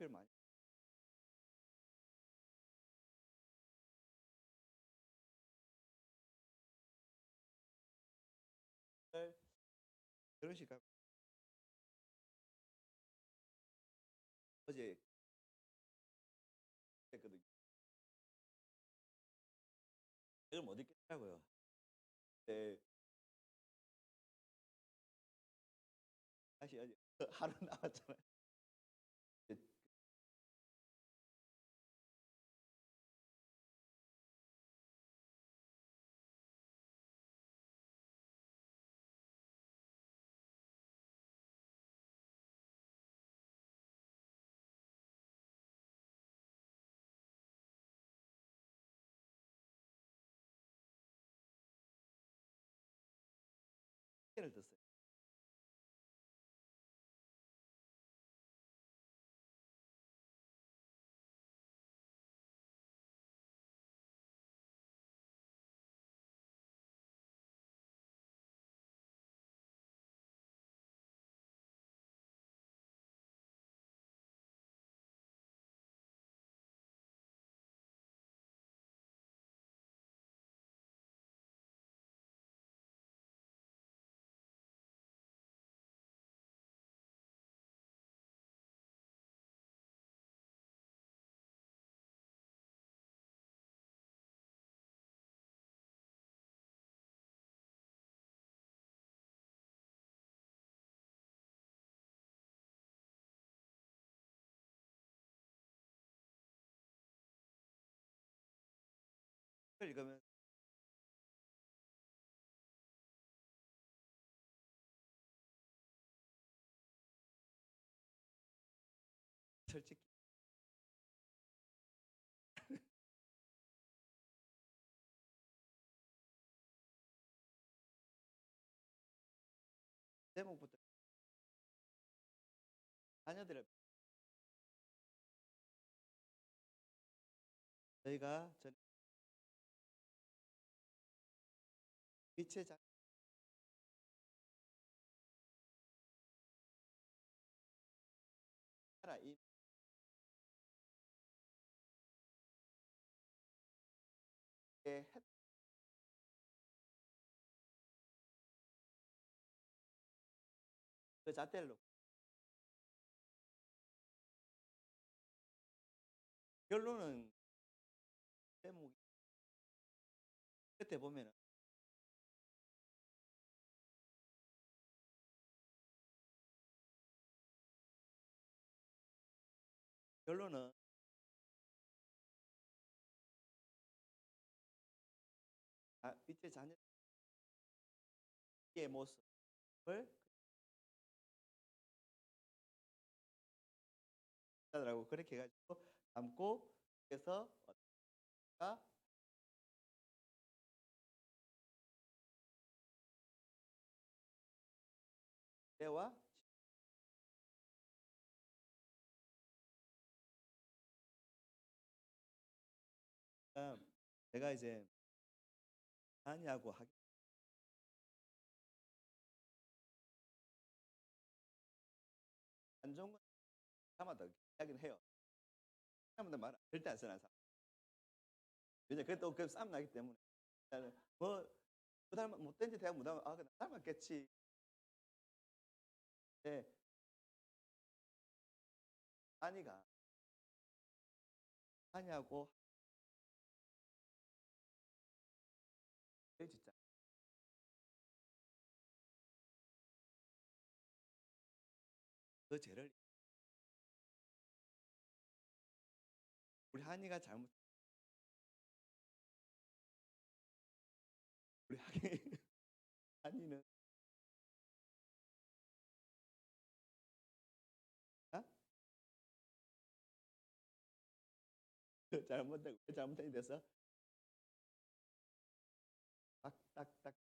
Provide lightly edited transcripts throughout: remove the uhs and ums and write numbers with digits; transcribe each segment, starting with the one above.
차별 많이 할 결혼식 가고 어제 했거든요. 이걸 못 잊겠더라고요. 네. 다시 어제 하루 남았잖아요. 예. 예를 들었어요. 그걸 읽으면 솔직히 제목부터 자녀들을 저희가 전 빛의 자라 이 했 그 잣대를 놓고 결론은 제목이 끝에 보면은 결론은 빛의 자녀의 모습을 하더라고. 그렇게 해 가지고 담고 그래서 어가 때와 내가 이제 아니하고 하기 안 좋은 건 사람마다 이야기는 해요. 사람마다 말 절대 안 쓰는 사람. 왜냐 그게 또 그 싸움 나기 때문에. 일단은 뭐 못 닮았 못된 짓 해야 못 닮아 그냥 닮았겠지. 네. 아니가 아니하고 진짜 그 죄를 우리 한이가 잘못 우리 한이 한이는 아? 그 잘못된 왜 잘못된 데서 딱딱딱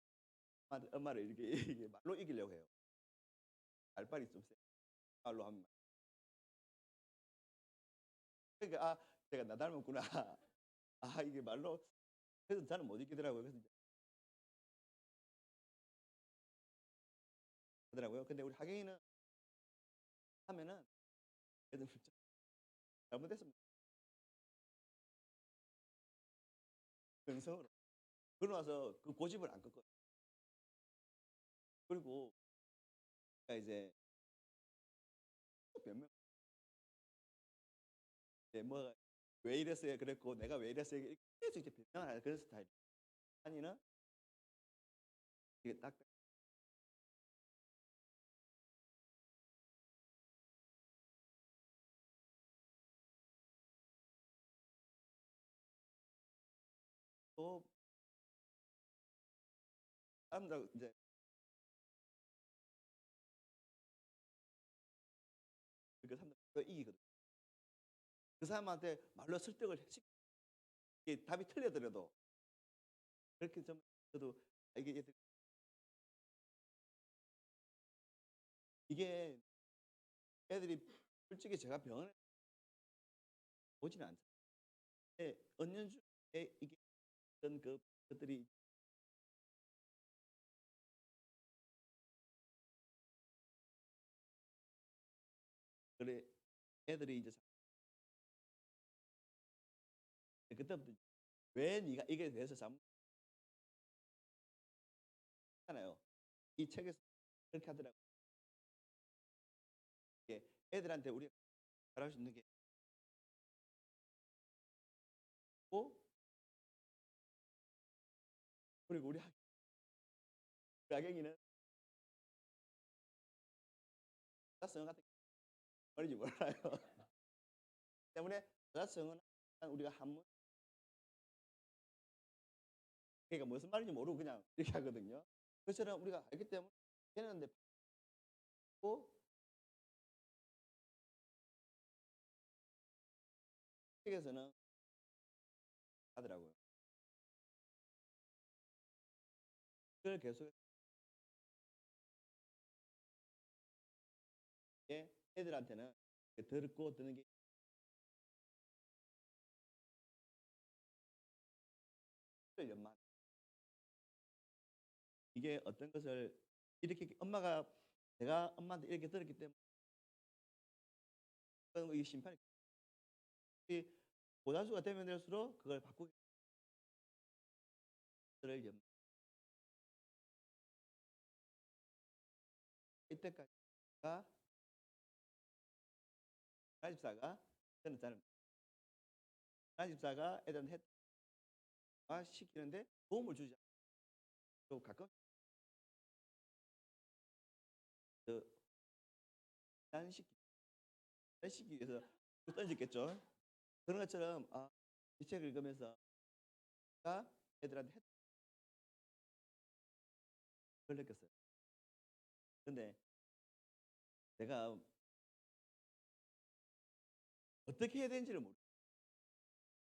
엄마를 이렇게 이게 말로 이기려고 해요. 말빨이 좀 세. 말로 하면. 그러니까 '아 제가 나 닮았구나.' 아 이게 말로 그래서 저는 못 이기더라고요. 그래서 이제 하더라고요. 근데 우리 하경이는 하면은 애들 잘못했습니다. 정성으로. 그러고 나서 그 고집을 안 꺾어요. 그리고 제가 이제 변명 이제 뭐 "왜 이랬어요?" 그랬고 "내가 왜 이랬어요?" 이렇게 계속 이제 변명을 하는 그런 스타일이에요. 아니는 이게 딱 또 사람들하고 인제 그 사람들 더 이기거든요. 그 사람한테 말로 설득을 시 이게 답이 틀리더라도 그렇게 좀 저도 이게 이게 애들이 솔직히 제가 병원에 오지는 않잖아요. 근데 은연중에 이게 어떤 그것들이 그래 애들이 이제 그때부터 "왜 네가 이게 대해서 잘못하나요?" 이 책에서 그렇게 하더라고요. 이게 애들한테 우리가 잘할 수 있는 게 있고 그리고 우리 악영이는 사자성어 같은 게 뭔지 몰라요. 때문에 사자성어는 우리가 한문 그러니까 무슨 말인지 모르고 그냥 이렇게 하거든요. 그것처럼 우리가 알기 때문에 걔네한테 받고 책에서는 하더라고요. 그걸 계속 게 애들한테는 듣고 듣는 게 연마 이게 어떤 것을 이렇게 엄마가 내가 엄마한테 이렇게 들었기 때문에 이 심판이 보다수가 되면 될수록 그걸 바꾸기를 연 이때까지가 하나집사가 저는 잘 하나집사가 애들한테 시키는데 도움을 주지 않고 가끔 그 단시키기 위해서 던졌겠죠. 그런 것처럼 이 책을 읽으면서 가 애들한테 그걸 느꼈어요. 근데 내가 어떻게 해야 되는지를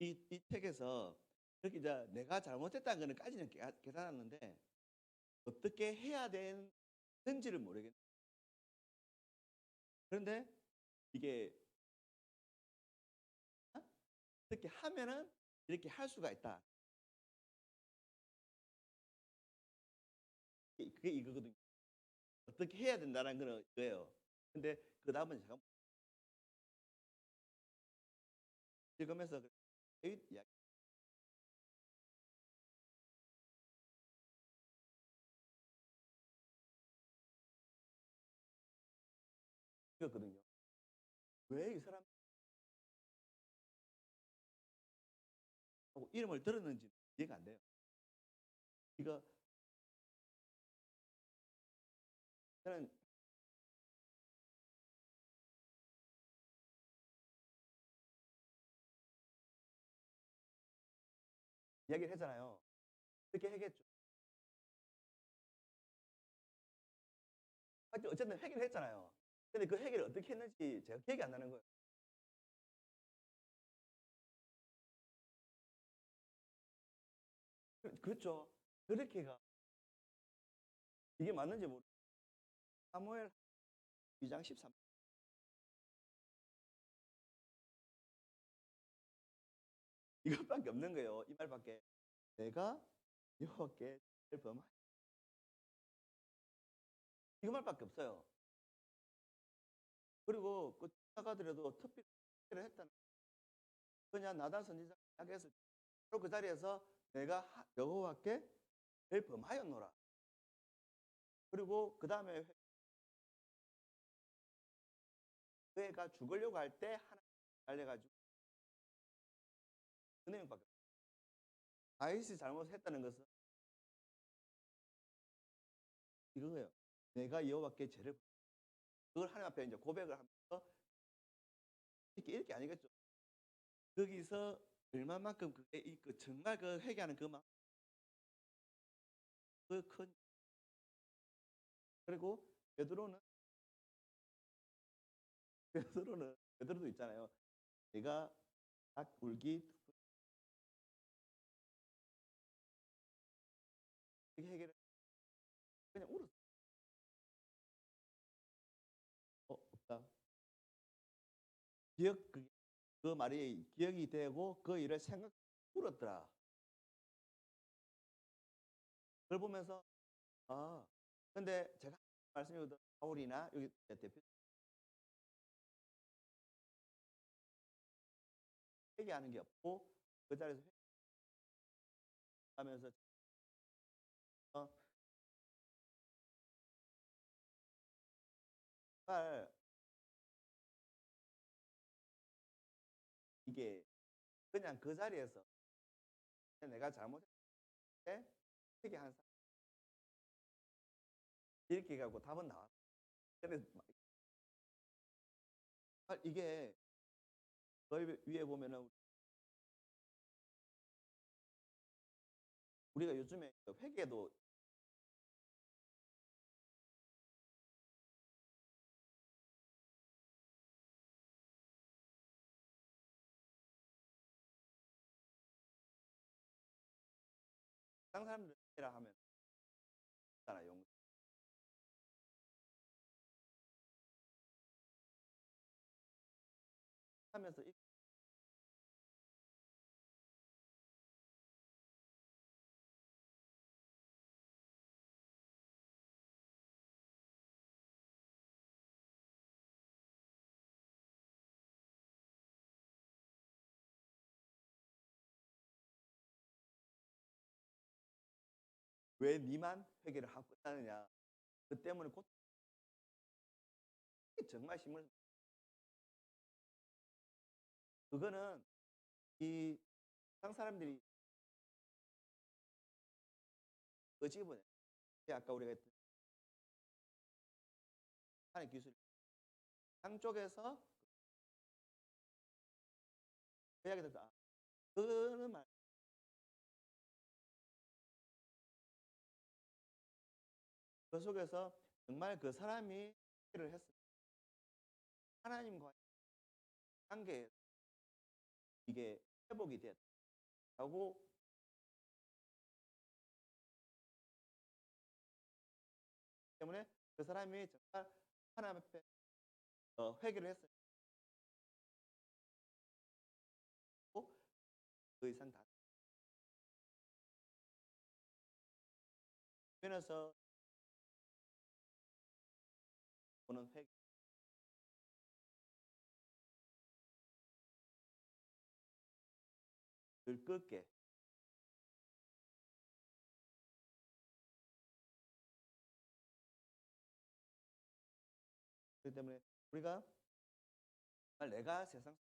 이 책에서 그렇게 이제 내가 잘못했다는 거는 까지는 계산하는데 어떻게 해야 되는지를 모르겠는 그런데 이게 어떻게 하면은 이렇게 할 수가 있다. 그게 이거거든요. 어떻게 해야 된다는 거는 이거예요. 근데 그다음은 제가 읽으면서 이야기거든요. 왜 이 사람하고 이름을 들었는지 이해가 안 돼요. 이거 저는 이야기를 했잖아요. 어떻게 해겠죠. 하여튼 어쨌든 해결을 했잖아요. 근데 그 해결을 어떻게 했는지 제가 기억이 안 나는 거예요. 그렇죠. 그렇게가 이게 맞는지 사무엘 2장 13 이것밖에 없는 거예요. 이 말밖에. 내가 여호와께 죄를 범하 이거 말밖에 없어요. 그리고 그 나가더라도 특별히 했다는 그냥 나단 선지자가 이야기했을 때 바로 그 자리에서 내가 여호와께 죄를 범하였노라. 그리고 그 다음에 그애가 죽으려고 할 때 하나님 달려가지고 그 내용밖에 없어요. 다윗이 잘못했다는 것은 이거예요. 내가 여호와께 죄를 그걸 하나님 앞에 이제 고백을 하면서 이렇게 아니겠죠. 거기서 얼마만큼 그게 그 정말 그 회개하는 그 마음 그 큰 그리고 베드로는 베드로도 있잖아요. 내가 딱 울기 어떻게 해결을 그냥 울었어. 없다. 그 말이 기억이 되고 그 일을 울었더라. 그걸 보면서 아 근데 제가 말씀드린 바울이나 여기 대표 회개하는 게 없고 그 자리에서 회개하면서 어, 정말 이게 그냥 그 자리에서 내가 잘못했을 때 회개한 사람 이렇게 가고 답은 나왔어. 근데 이게 거기 위에 보면은 우리가 요즘에 회개도 다른 사람들이라 하면 있잖아요. 하면서 왜 니만 회개를 하고 끝나느냐. 그 때문에 곧 정말 힘을 그거는 이 세상 사람들이 끄집어내. 아까 우리가 했던 하나의 기술 한쪽에서 그 이야기 듣다 그거는 그 속에서 정말 그 사람이 회개를 했을 때 하나님과의 관계에 이게 회복이 됐다고 때문에 그 사람이 정말 하나님 앞에 회개를 했을 때고 그 이상 다 주변에서 보는 회개 들끓게 그렇기 때문에 우리가 정말 내가 세상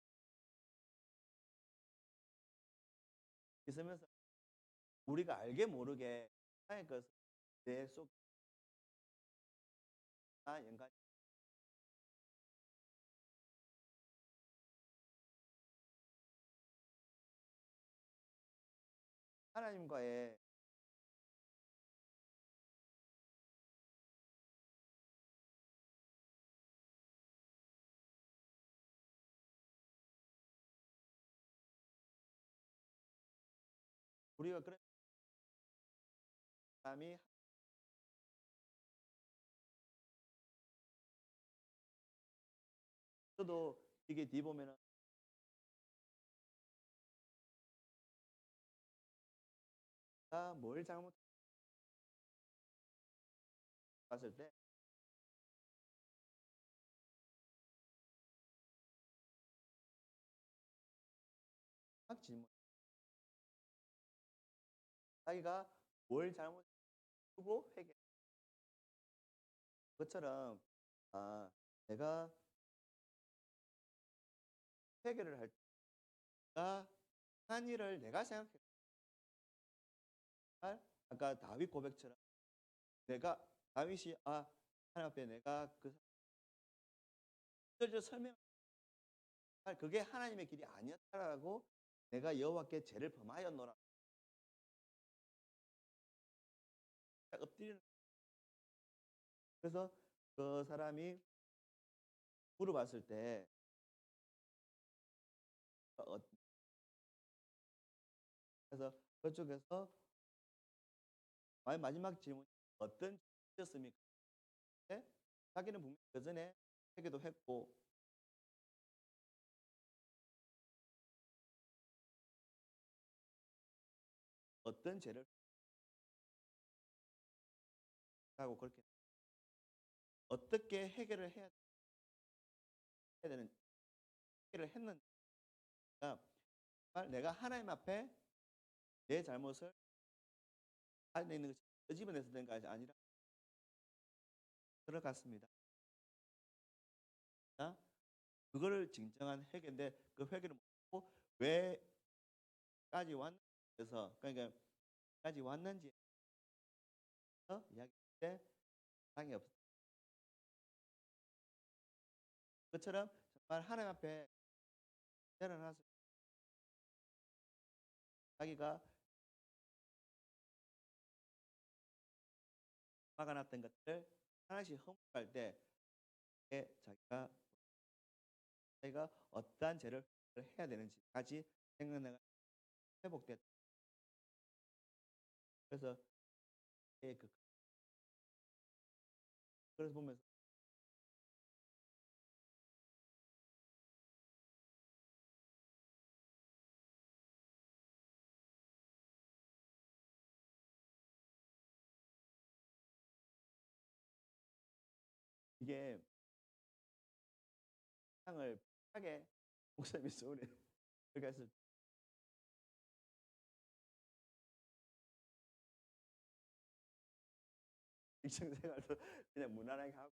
있으면서 우리가 알게 모르게 하나의 것을 내속 연관 하나님과의 우리가 그런 사람이 저도 이게 뒤 보면은 내가 뭘 잘못했을 때 마지막 질문. 자기가 뭘 잘못하고 회개. 그것처럼 아 내가 회개를 할 때가 한 일을 내가 생각해 아까 다윗 고백처럼 내가 다윗이 하나님 앞에 내가 그 구절적으로 설명 그게 하나님의 길이 아니었다라고 내가 여호와께 죄를 범하였노라. 엎드리는 그래서 그 사람이 물어봤을 때 어 그래서 그쪽에서 마지막 질문이 "어떤 죄였습니까?" 네? 자기는 분명히 그전에 회개도 했고 어떤 죄를 하고 그렇게 어떻게 해결을 해야 되는 해결을 했는가 정말 내가 하나님 앞에 내 잘못을 안에 있는 것이 끄집어내서 된 것이 아니라 들어갔습니다. 그거를 진정한 회개인데 그 회개를 못하고 왜까지 왔는지 그래서 그러니까 까지 왔는지 이야기할 때 사랑이 없어. 그것처럼 정말 하나님 앞에 내려놔서 자기가 막아놨던 것들을 하나씩 허물할 때 자기가 어떠한 죄를 해야 되는지까지 생각나가 회복됐다. 그래서 그래서 보면서 이게 상을 하게 목사님이 소리 그렇게 했을 때 일상생활도 그냥 무난하게 하고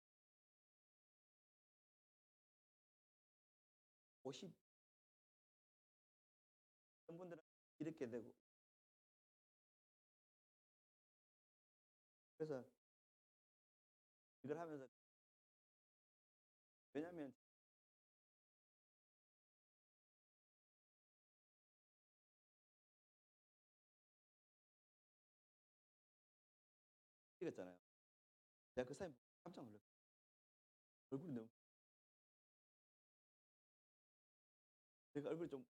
50 어떤 분들은 이렇게 되고 그래서 이걸 하면서 왜냐하면 찍었잖아요. 내가 그 사람 깜짝 놀랐어요. 얼굴이 너무 내가 얼굴이 좀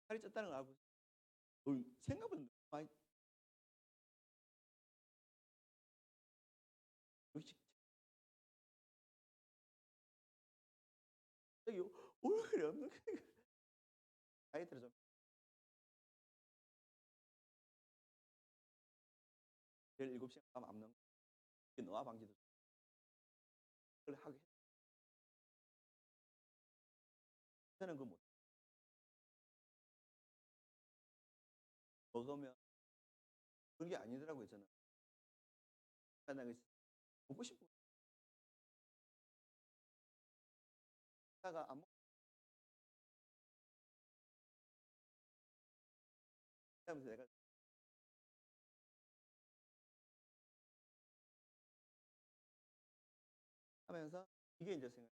살이 쪘다는 걸 알고 생각보다 너무 많이 의식 갑자기 얼굴이 없는 거예요. 다이어트를 좀 매일 7시간 가면 안 먹는 게 노화 방지도 그걸 하게 저는 그거 못 먹으면 그런 게 아니더라고요 저는. 나 먹고 싶은 거 다가 안 먹으면서 내가 하면서 이게 이제 생각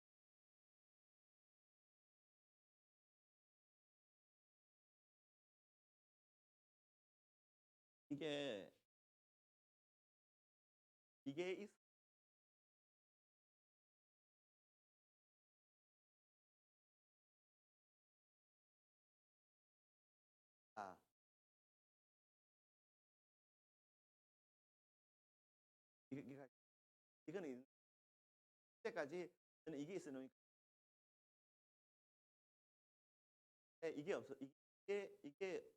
이게 이게 있다. 이게 이거는 이때까지 저는 이게 있으니까 이게 없어. 이게 이게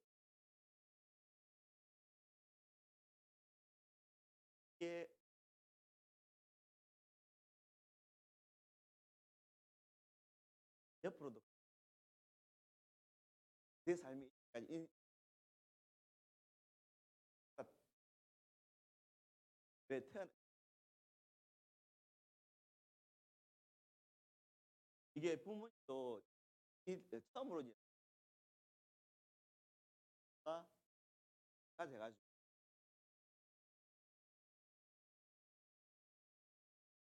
옆으로도 내 삶이 아니 왜 태어나 이게 부모님도 처음으로 이제 가 돼 가지고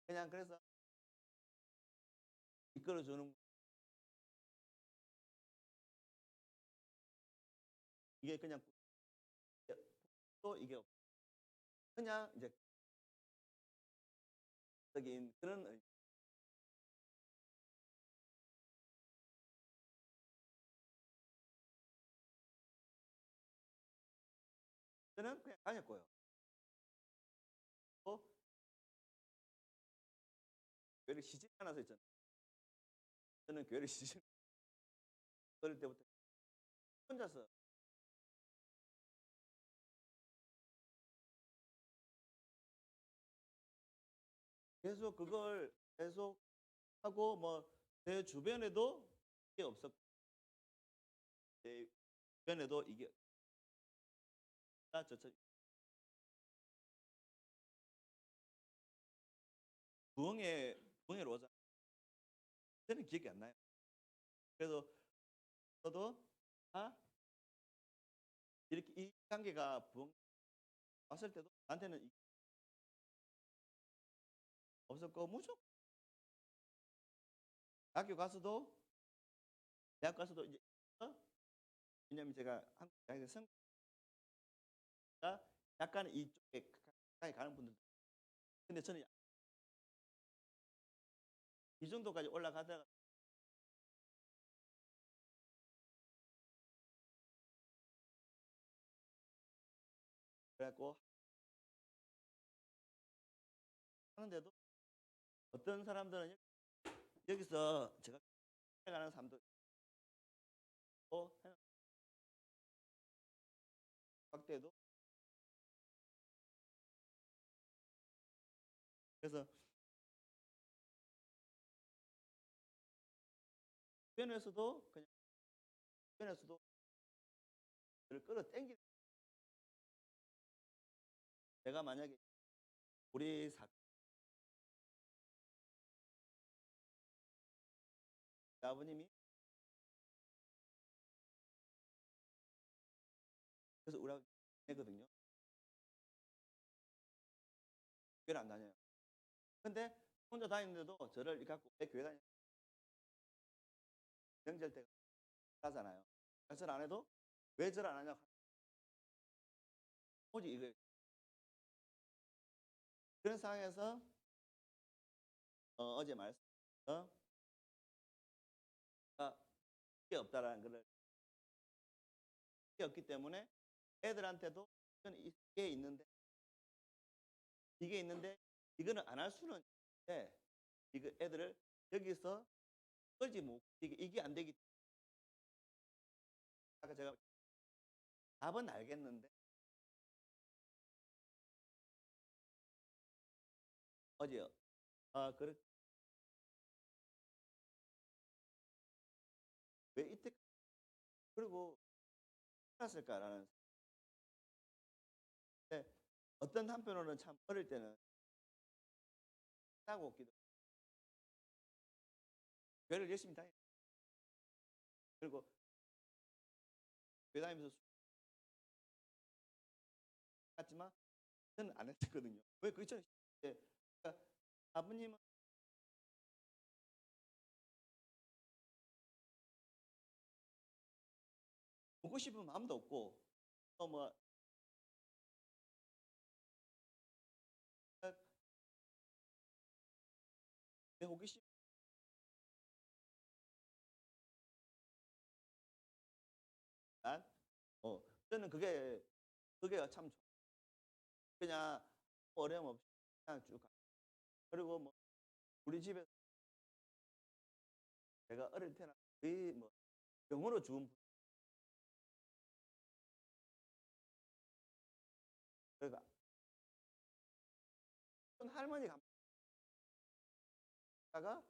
그냥 그래서 이끌어 주는 이게 그냥 또 이게 그냥 이제 적인 그런 저는 그냥 다녔고요. 또 교회를 시집 하나서 있잖아요. 저는 교회를 시집 어릴 때부터 혼자서 계속 그걸 계속 하고 뭐 제 주변에도 이게 없었고 제 주변에도 이게 저처럼 부흥회로 오잖아요. 저는 기억이 안 나요. 그래서 저도 아 이렇게 이 관계가 부흥 왔을 때도 나한테는 없었고 무조건 학교 가서도 대학 가서도 이제 어? 왜냐면 제가 한국 대학에 성가 약간 이쪽에 가까이 가는 분들 근데 저는 이 정도까지 올라가다가 그래 갖고 하는데도 어떤 사람들은 여기서 제가 가는 사람도 있고 때도 그래서 주변에서도 그냥 주변에서도 저를 끌어당기는 내가 만약에 우리 아버님이 그래서 우리 아버지 거든요. 교회를 안 다녀요. 근데 혼자 다니는데도 저를 이렇게 갖고 왜 교회 다니 명절 때 하잖아요. 절안 해도 왜 절 안 하냐고 오직 이거 그런 상황에서 어제 말씀 어? 가 이게 없다라는 것을 이게 없기 때문에 애들한테도 이게 있는데 이거는 안 할 수는 있는데 이거 애들을 여기서 끌지 못 이게 안 되기 아까 제가 답은 알겠는데 어제요. 그렇 왜 이때 그리고 살았을까라는 근데 어떤 한편으로는 참 어릴 때는 하고 기도 교회를 열심히 다니 그리고 교회 다니면서 갔지만 저는 안 했거든요. 왜 그처럼 그러니까 아버님은 보고 싶은 마음도 없고 또뭐 내 호기심 안 저는 그게 참 그냥 어려움 없이 그냥 쭉 가. 그리고 뭐 우리 집에 제가 어릴 때나 거의 뭐 병으로 죽은 그러니까 할머니 갔다가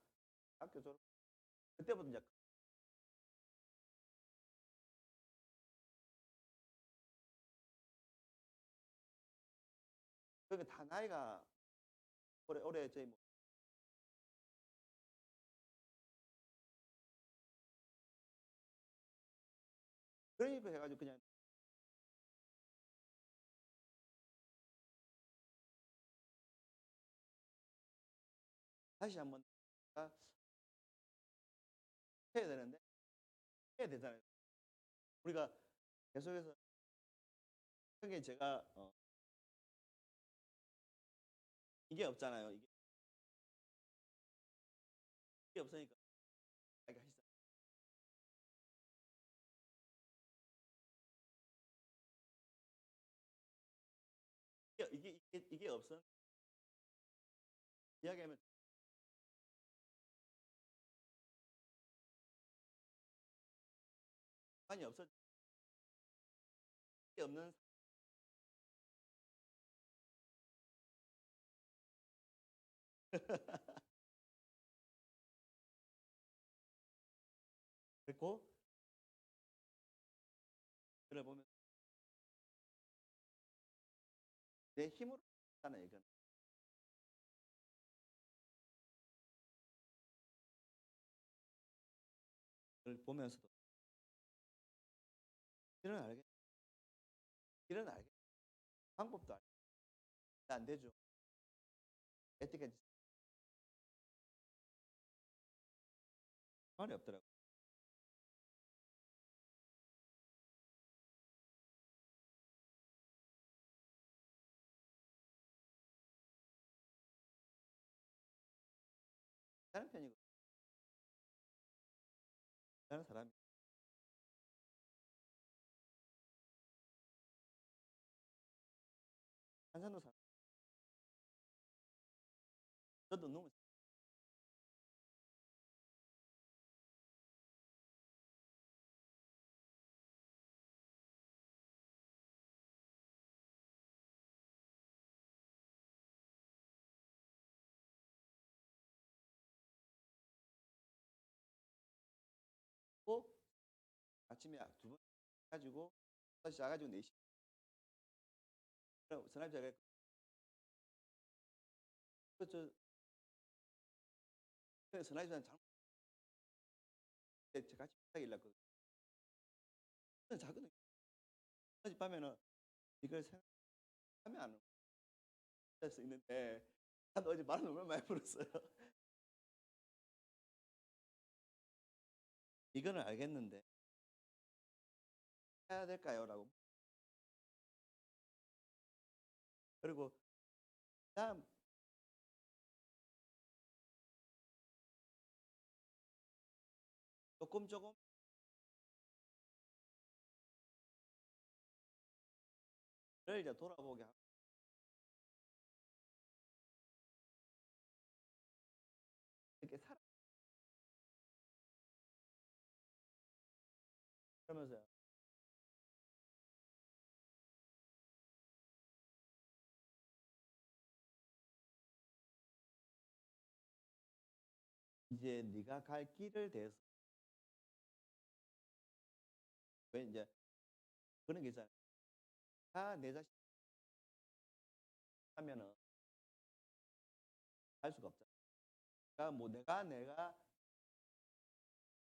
학교 졸업 그때부터 이제 그러니까 다 나이가 올해 저희 뭐 그러니까 해 가지고 그냥 다시 한번 아 해야 되는데 해야 되잖아요. 우리가 계속해서 그게 제가 이게 없잖아요. 이게 없으니까 자기가 하시잖아요. 이게 없으면 이야기하면 관이 없어 이게 없는 그랬고 그래 보면 내 힘으로 하잖아요, 이건. 그걸 보면서도 길은 알겠 길은 알겠 방법도 안 되죠. 여태까지 말이 없더라고요. 다른 편이고 다른 사람이 한산도 사람 저도 너무 고 아침에 두 번 가지고 다시 자 가지고 4시 전화자가 저 전화기사 잘못 같이 비싸게 그 자거든요. 어젯밤에는 이걸 생각하면 안 할 수 있는데 나도 어제 말을 너무 많이 들었어요. "이거는 알겠는데 해야 될까요?"라고. 그리고 그다음 조금 를 이제 돌아보게 하고 이렇게 살아가면서 이제 네가 갈 길을 대해서 왜 인제 그런 게 있잖아요. 다 내 자신 하면은 갈 수가 없잖아요. 그러니까 뭐 내가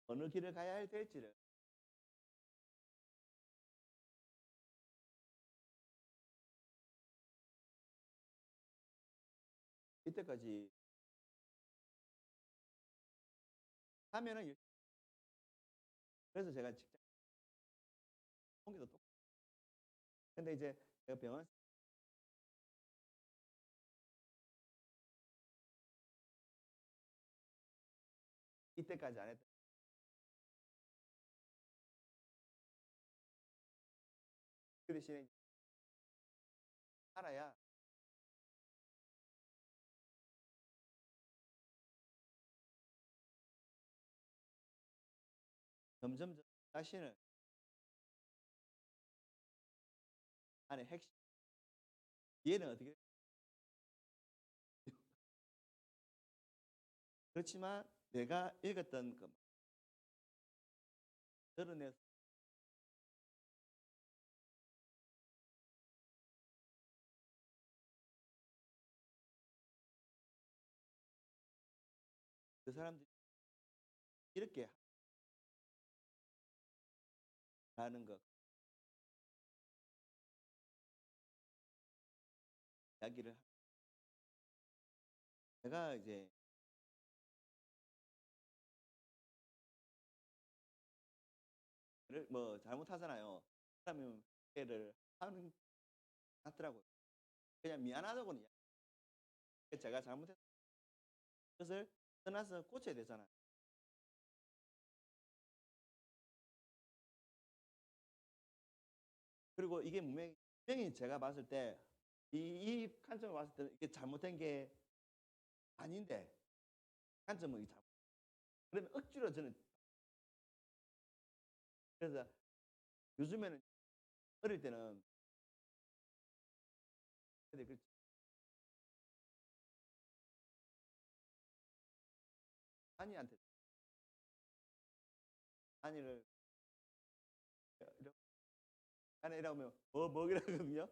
어느 길을 가야 될지를 이때까지 하면은 그래서 제가 직장 동기도 똑 근데 이제 제가 병원 이때까지 안 했던 그 대신에 알아야 점점점 자신을 안에 핵심 얘는 어떻게 그렇지만 내가 읽었던 그 드러내서 그 사람들이 이렇게 하는 거 이야기를 제가 이제 뭐 잘못하잖아요. 그러면 회개를 하는 같더라고요. 그냥 미안하다고는 제가 잘못했 그것을 떠나서 고쳐야 되잖아요. 그리고 이게 분명히 제가 봤을 때 이 관점을 봤을 때는 이게 잘못된 게 아닌데 관점은 이 잘못 그러면 억지로 저는 그래서 요즘에는 어릴 때는 근데 그 아니한테 아니를 이러 아니 이러면 뭐 이러거든요.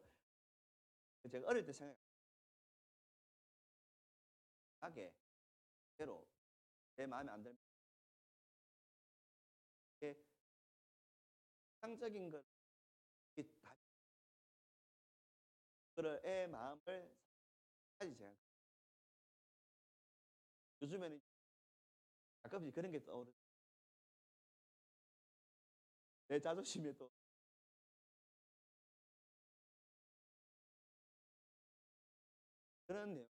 제가 어릴 때 생각하게 대로 내 마음에 안 들면 이게 상적인 걸 이게 다 그런 애 마음을 사지 제가. 요즘에는 가끔씩 그런 게 떠오르 내 자존심에 또 그런 내용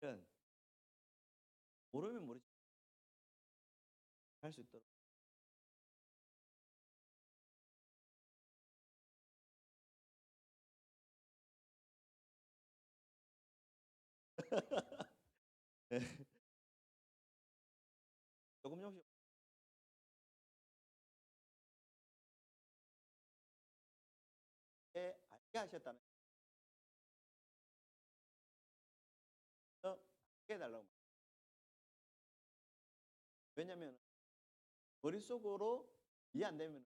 이런 모르면 모르지 할 수 있도록 예. 조금 조금씩 알게 하셨다는 거 알게 해 달라고. 왜냐면 머릿속으로 이해 안 되면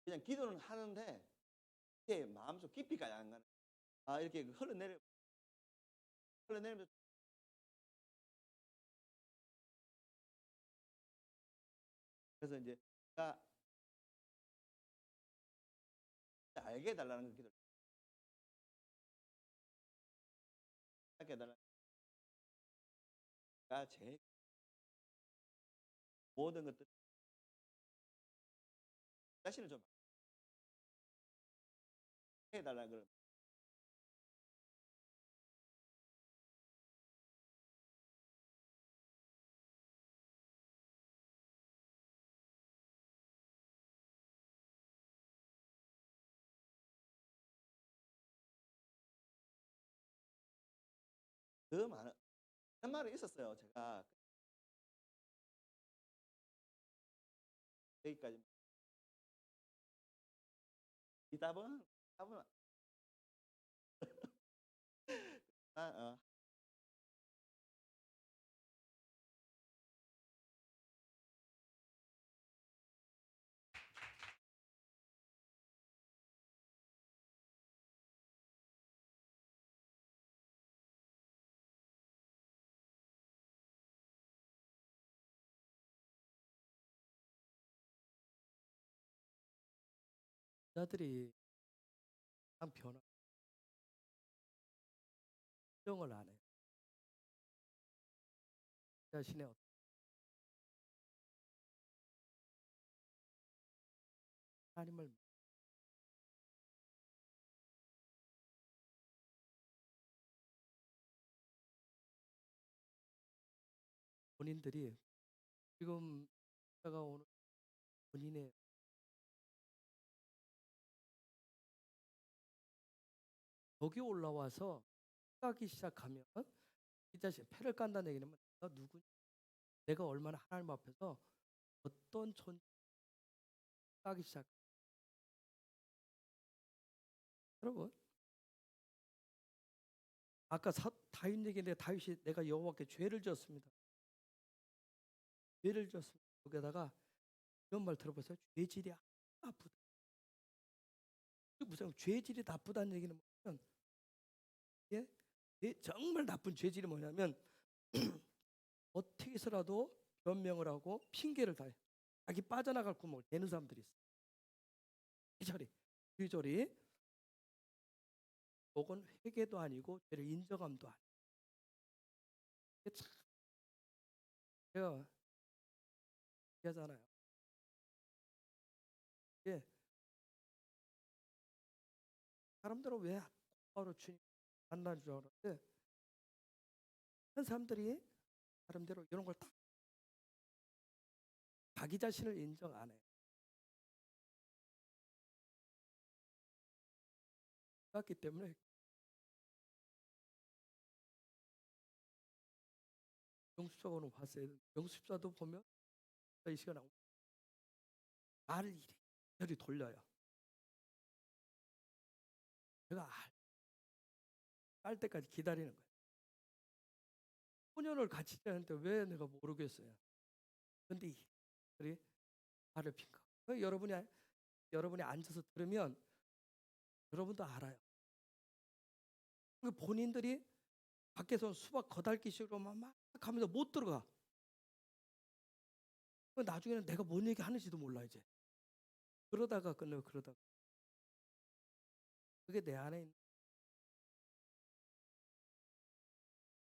그냥 기도는 하는데 이게 마음속 깊이까지 안 가는 이렇게 흘러내리면서 그래서 인제 제가 알게 해 달라는 그 기도를 알게 해 달라는 가 제일 모든 것들 자신을 좀 해 달라는 걸 더 많은 그런 말이 있었어요. 제가 여기까지 이 답은 아 여자들이 참 변형을 안 해요. 자신의 하나님을 본인들이 지금 제가 오늘 본인의 여기 올라와서 가기 시작하면 이 자신 패를 깐다는 얘기는 내가 누구냐, 내가 얼마나 하나님 앞에서 어떤 존재 까기 시작. 여러분 아까 다윗 얘기인데 다윗이 내가 여호와께 죄를 지었습니다. 죄를 지었습니다. 거기다가 이런 말 들어보세요. 죄질이 나쁘다. 그 무슨 죄질이 나쁘다는 얘기는 뭐냐면, 예? 정말 나쁜 죄질이 뭐냐면 어떻게 해서라도 변명을 하고 핑계를 다해. 자기 빠져나갈 구멍을 내는 사람들이 있어요. 이리저리 그건 회개도 아니고 죄를 인정함도 아니고. 이게 참 제가 얘기하잖아요. 예, 사람들은 왜 바로 주님 만나는 줄 알았는데, 그런 사람들이 나름대로 이런 걸 다 자기 자신을 인정 안 해. 그렇기 때문에 영수사관을 봤어요. 영수사도 보면 이 시간에 말을 이리저리 돌려요. 제가 알 때까지 기다리는 거예요. 5년을 같이 지냈는데 왜 내가 모르겠어요. 근데 이들이 말을 핀 거. 여러분이 앉아서 들으면 여러분도 알아요. 본인들이 밖에서 수박 거달기식으로만 막 하면서 못 들어가. 나중에는 내가 뭔 얘기 하는지도 몰라 이제. 그러다가 끝내요. 그러다가. 그게 내 안에 있는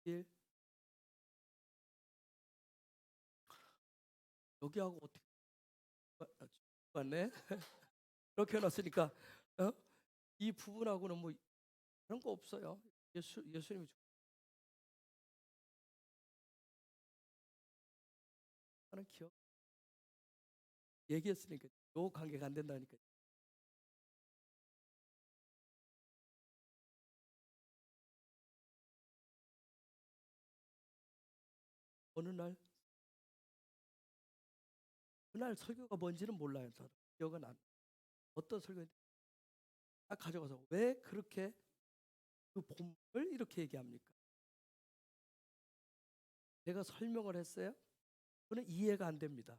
일. 여기하고 어떻게 맞네? 이렇게 해놨으니까 어? 이 부분하고는 뭐 그런 거 없어요. 예수님이 하는 기억 얘기했으니까 요 관계가 안 된다니까. 어느 날 그날 설교가 뭔지는 몰라요. 저도 기억은 안. 어떤 설교인지 딱 가져가서 왜 그렇게 그 본문을 이렇게 얘기합니까? 내가 설명을 했어요. 그는 이해가 안 됩니다.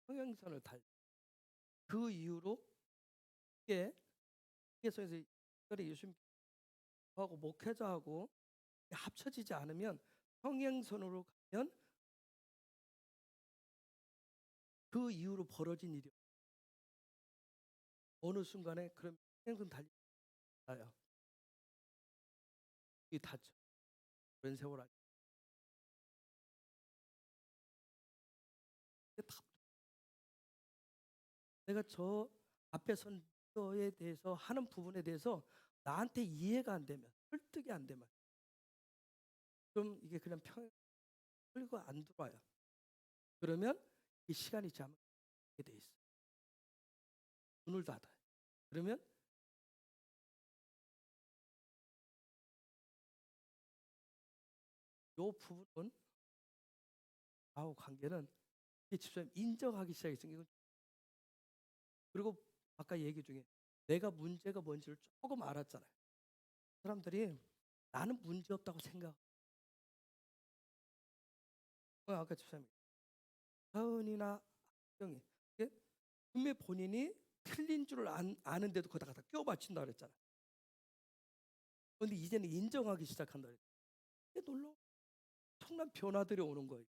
평행선을 달. 그 이후로 이게 예수에서 예수님하고 목회자하고 합쳐지지 않으면 평행선으로 가면 그 이후로 벌어진 일이 어느 순간에 그럼 평행선 달려요. 이 다쳐. 오랜 세월 안에 내가 저 앞에 선 거에 대해서 하는 부분에 대해서 나한테 이해가 안 되면 설득이 안 되면 좀 이게 그냥 흘리고 안 들어와요. 그러면 이 시간이 잠게 돼 있어. 문을 닫아요. 그러면 요 부분은 나하고 관계는 이 집사님 인정하기 시작했어요. 그리고 아까 얘기 중에 내가 문제가 뭔지를 조금 알았잖아요. 사람들이 나는 문제 없다고 생각. 아까 집사님 사은이나 학경이 분명히 본인이 틀린 줄 아는데도 거기다가 다 껴 맞춘다 그랬잖아. 그런데 이제는 인정하기 시작한다 그랬잖아. 이게 놀라워. 엄청난 변화들이 오는 거예요.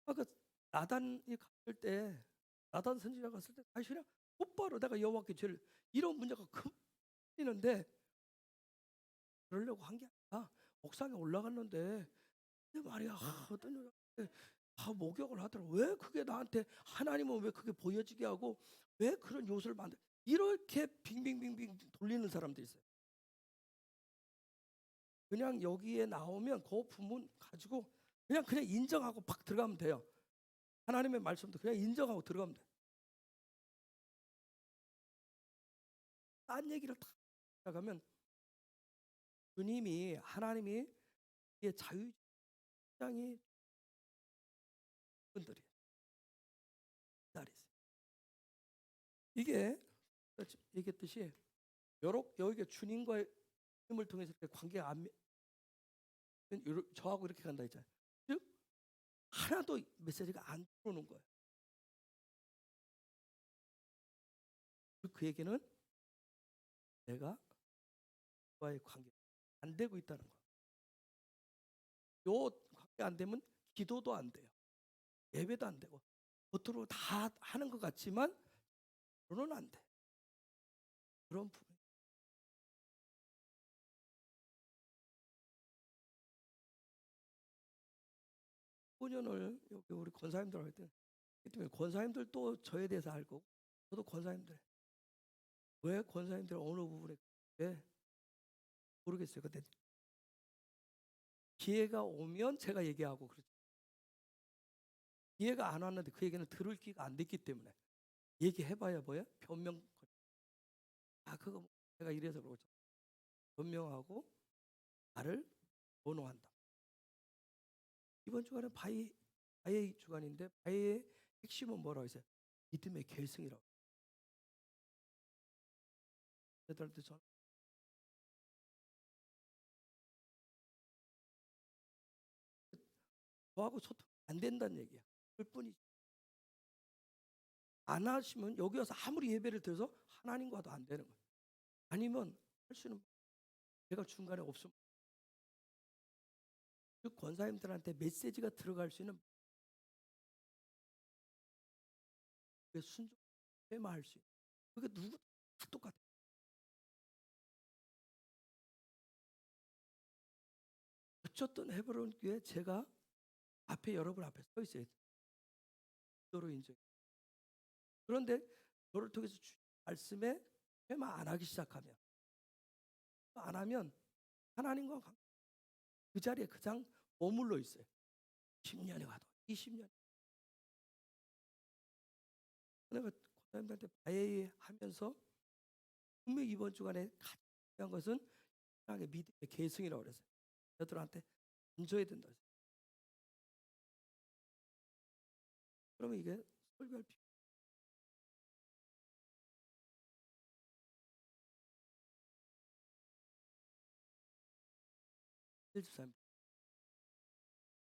아까 나단이 갔을 때 나단 선지자가 갔을 때 다시 그냥 곧바로 내가 여호와께 죄를 이런 문제가 큰일인데 그러려고 한 게 아니라 옥상에 올라갔는데 말이야 어떤 여자한테 목욕을 하더라고. 왜 그게 나한테 하나님은 왜 그게 보여지게 하고 왜 그런 요소를 만들 이렇게 빙빙빙빙 돌리는 사람도 있어요. 그냥 여기에 나오면 그 부분 가지고 그냥 인정하고 팍 들어가면 돼요. 하나님의 말씀도 그냥 인정하고 들어가면 돼. 딴 얘기를 다 나가면 주님이 하나님이 자유장이 분들이 기다리세요. 이게 얘기했듯이 여기가 주님과의 힘을 통해서 관계가 안 저하고 이렇게 간다 했잖아요. 즉 하나도 메시지가 안 들어오는 거예요. 그 얘기는 내가 그와의 관계가 안 되고 있다는 거예요. 요 관계 안 되면 기도도 안 돼요. 예배도 안 되고 겉으로 다 하는 것 같지만 그로는 안 돼. 그런 부분. 소년을 여기 우리 권사님들 할 때, 권사님들도 저에 대해서 알고 저도 권사님들 왜 권사님들 어느 부분에 왜 모르겠어요. 근데 기회가 오면 제가 얘기하고 그렇죠. 기회가 안 왔는데 그 얘기는 들을 기회가 안 됐기 때문에 얘기해봐야 뭐야? 변명. 그거 제가 이래서 그러죠. 변명하고 나를 원호한다. 이번 주간은 바의 주간인데 바의 핵심은 뭐라고 했어요? 믿음의 결승이라고. 애들한테 저하고 소통 안 된다는 얘기야. 그럴 뿐이지. 안 하시면 여기 와서 아무리 예배를 드려서 하나님과도 안 되는 거예요. 아니면 할 수는 제가 중간에 없으면 그 권사님들한테 메시지가 들어갈 수 있는 순종 회마할 수 있는 그게 누구도 다 똑같아요. 어쨌든 헤브론 교회 제가 앞에 여러분 앞에 서 있어야 돼요. 기도로 인정. 그런데 저를 통해서 주신 말씀에 회마 안 하기 시작하면 안 하면 하나님과 그 자리에 그냥 머물러 있어요. 10년이 가도 20년. 내가 권사님들한테 바에 하면서 분명히 이번 주간에 가장 중요한 것은 하나님의 믿음의 계승이라고 그랬어요. 저들한테 던져야 된다. 그러면 이게 설교할 필요. 일주삼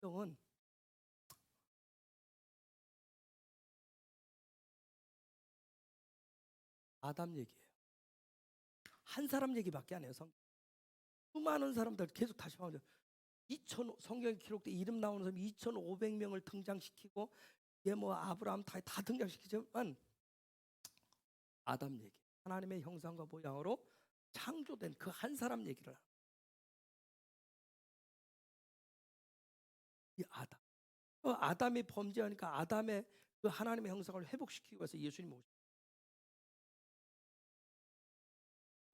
성경은 아담 얘기예요. 한 사람 얘기밖에 안 해요. 수많은 사람들 계속 다시 말하면 성경에 기록돼 이름 나오는 사람 2,500명을 등장시키고 이게 뭐 아브라함 다 등장시키지만 아담 얘기. 하나님의 형상과 모양으로 창조된 그 한 사람 얘기를 합니다. 이 아담. 아담이 범죄하니까 아담의 그 하나님의 형상을 회복시키기 위해서 예수님이 오셨어요.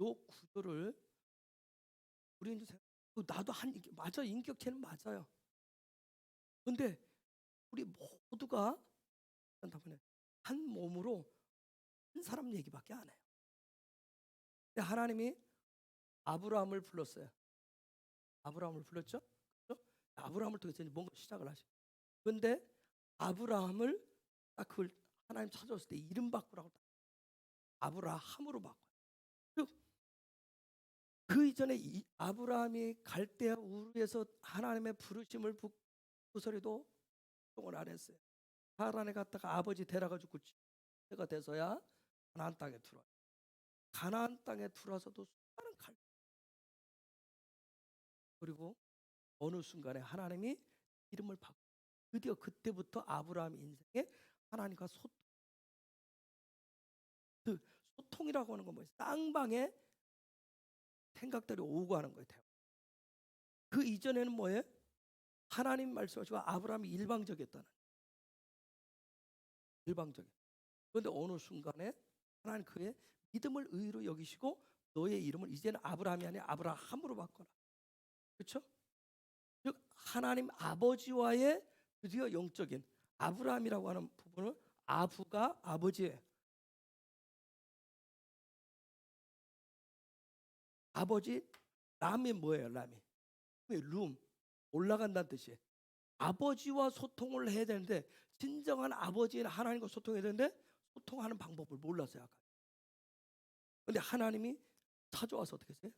이 구조를 우리는 나도 맞아, 인격체는 맞아요. 근데 우리 모두가 한 몸으로 한 사람 얘기밖에 안 해요. 근데 하나님이 아브라함을 불렀어요. 아브라함을 불렀죠? 그렇죠? 아브라함을 통해서 뭔가 시작을 하시. 근데 아브라함을 딱 그걸 하나님 찾아왔을 때 이름 바꾸라고 아브라함으로 바꿔요. 그 이전에 아브라함이 갈대아 우르에서 하나님의 부르심을 부서리도 동을 안 했어요. 하란에 갔다가 아버지 데려가지고 때가 돼서야 가나안 땅에 들어와요. 가나안 땅에 들어와서도 수많은 갈. 그리고 어느 순간에 하나님이 이름을 바꿔. 드디어 그때부터 아브라함 인생에 하나님과 그 소통이라고 하는 건 뭐예요? 쌍방의 생각들이 오고 하는 거예요. 그 이전에는 뭐예요? 하나님 말씀하시고 아브라함이 일방적이었다는. 일방적인. 그런데 어느 순간에 하나님 그의 믿음을 의로 여기시고 너의 이름을 이제는 아브라함이 아니라 아브라함으로 바꿔라. 그렇죠? 즉 하나님 아버지와의 드디어 영적인 아브라함이라고 하는 부분을 아부가 아버지예요. 아버지 람이 뭐예요? 람이 룸 올라간다는 뜻이에요. 아버지와 소통을 해야 되는데 진정한 아버지인 하나님과 소통해야 되는데 소통하는 방법을 몰랐어요. 아까. 근데 하나님이 찾아와서 어떻게 했어요?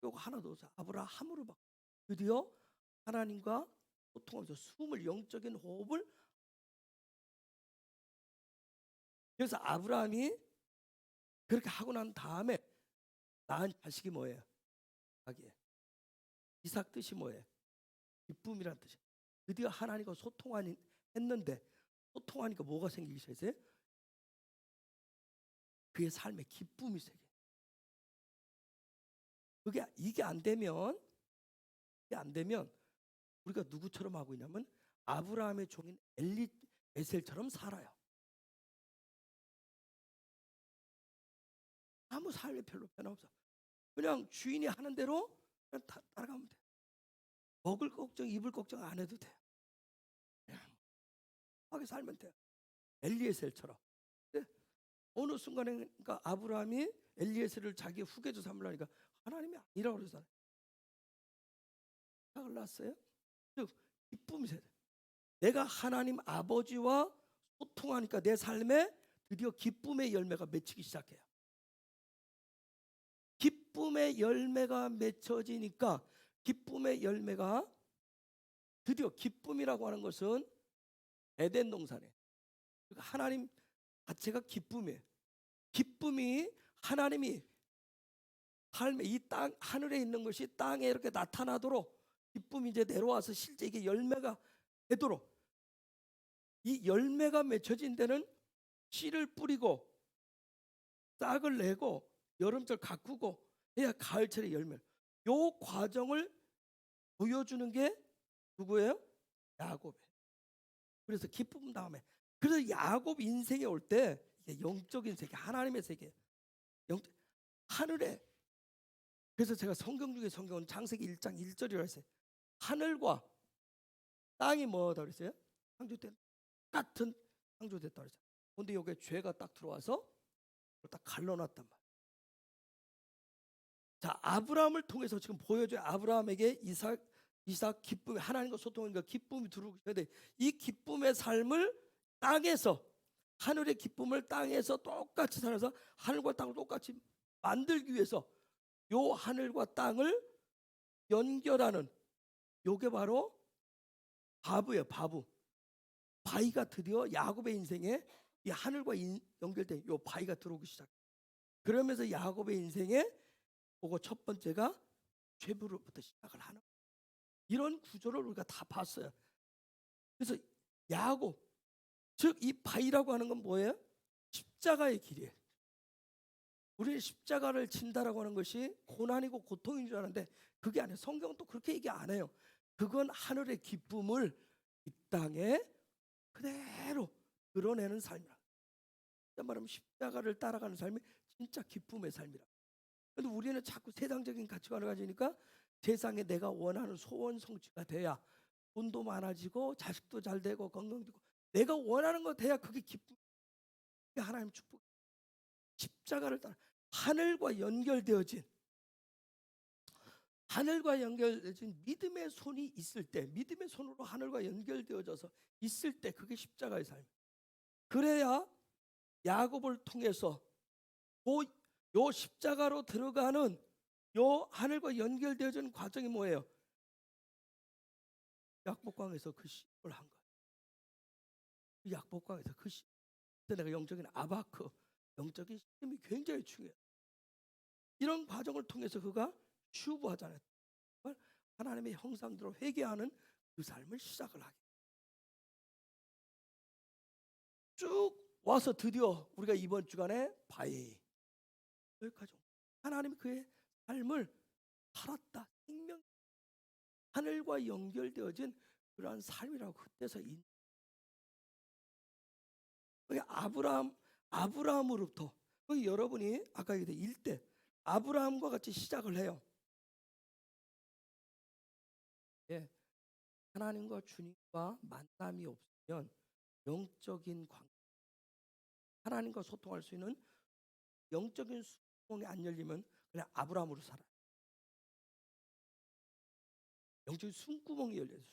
요거 하나 더 아브라함으로 바꿔. 드디어 하나님과 소통하면서 숨을 영적인 호흡을. 그래서 아브라함이 그렇게 하고 난 다음에 낳은 자식이 뭐예요? 이삭이에요. 이삭 뜻이 뭐예요? 기쁨이란 뜻이에요. 드디어 하나님과 소통하니 했는데 소통하니까 뭐가 생기기 시작했어요? 그의 삶에 기쁨이 생겨요. 이게 안 되면 우리가 누구처럼 하고 있냐면 아브라함의 종인 엘리에셀처럼 살아요. 아무 삶에 별로 변화 없어. 그냥 주인이 하는 대로 그냥 따라가면 돼. 먹을 걱정, 입을 걱정 안 해도 돼. 그냥 하게 살면 돼. 엘리에셀처럼. 근데 어느 순간에 그러니까 아브라함이 엘리에셀을 자기 후계자 삼으려니까 하나님이 아니라고 그러잖아요. 생각을 났어요. 즉 기쁨이 세요. 내가 하나님 아버지와 소통하니까 내 삶에 드디어 기쁨의 열매가 맺히기 시작해요. 기쁨의 열매가 맺혀지니까 기쁨의 열매가 드디어 기쁨이라고 하는 것은 에덴 동산에 하나님 자체가 기쁨이에요. 기쁨이 하나님이 삶의 이 땅 하늘에 있는 것이 땅에 이렇게 나타나도록 기쁨이 이제 내려와서 실제 이게 열매가 되도록 이 열매가 맺혀진 데는 씨를 뿌리고 싹을 내고 여름철 가꾸고 해야 가을철에 열매. 요 과정을 보여주는 게 누구예요? 야곱이에요. 그래서 기쁨 다음에 그래서 야곱 인생에 올 때 이게 영적인 세계, 하나님의 세계, 하늘에. 그래서 제가 성경 중에 성경은 창세기 1장 1절이라고 했어요. 하늘과 땅이 뭐다 그랬어요? 창조된 같은 창조됐다 그랬어요. 근데 여기에 죄가 딱 들어와서 딱 갈라놨단 말이에요. 자, 아브라함을 통해서 지금 보여줘요. 아브라함에게 이삭 기쁨이 하나님과 소통하니까 기쁨이 들어오기 전에 이 기쁨의 삶을 땅에서 하늘의 기쁨을 땅에서 똑같이 살아서 하늘과 땅을 똑같이 만들기 위해서 요 하늘과 땅을 연결하는 요게 바로 바브예요. 바위가 드디어 야곱의 인생에 이 하늘과 연결된 요 바위가 들어오기 시작. 그러면서 야곱의 인생에 그거 첫 번째가 죄부로부터 시작을 하는 이런 구조를 우리가 다 봤어요. 그래서 야곱 즉 이 바위라고 하는 건 뭐예요? 십자가의 길이에요. 우리는 십자가를 진다라고 하는 것이 고난이고 고통인 줄 아는데 그게 아니에요. 성경은 또 그렇게 얘기 안 해요. 그건 하늘의 기쁨을 이 땅에 그대로 드러내는 삶이라. 말하면 십자가를 따라가는 삶이 진짜 기쁨의 삶이라. 그런데 우리는 자꾸 세상적인 가치관을 가지니까 세상에 내가 원하는 소원 성취가 돼야 돈도 많아지고 자식도 잘 되고 건강되고 내가 원하는 거 돼야 그게 기쁨. 그게 하나님 축복. 십자가를 따라 하늘과 연결되어진 믿음의 손이 있을 때, 믿음의 손으로 하늘과 연결되어져서 있을 때 그게 십자가의 삶이에요. 그래야 야곱을 통해서 요 십자가로 들어가는 요 하늘과 연결되어진 과정이 뭐예요? 약복강에서 그 시험을 한 거예요. 그 약복강에서 그 시험. 내가 영적인 아바크, 영적인 시험이 굉장히 중요해요. 이런 과정을 통해서 그가 슈브하잖아요. 하나님의 형상대로 회개하는 그 삶을 시작을 하게. 쭉 와서 드디어 우리가 이번 주간에 바위 여기까지 하나님이 그의 삶을 살았다. 생명 하늘과 연결되어진 그러한 삶이라고 그때서 아브라함으로부터 여러분이 아까 얘기했던 일대 아브라함과 같이 시작을 해요. 예, 하나님과 주님과 만남이 없으면 영적인 관계, 하나님과 소통할 수 있는 영적인 수구멍이 안 열리면 그냥 아브라함으로 살아요. 영적인 숨구멍이 열려요.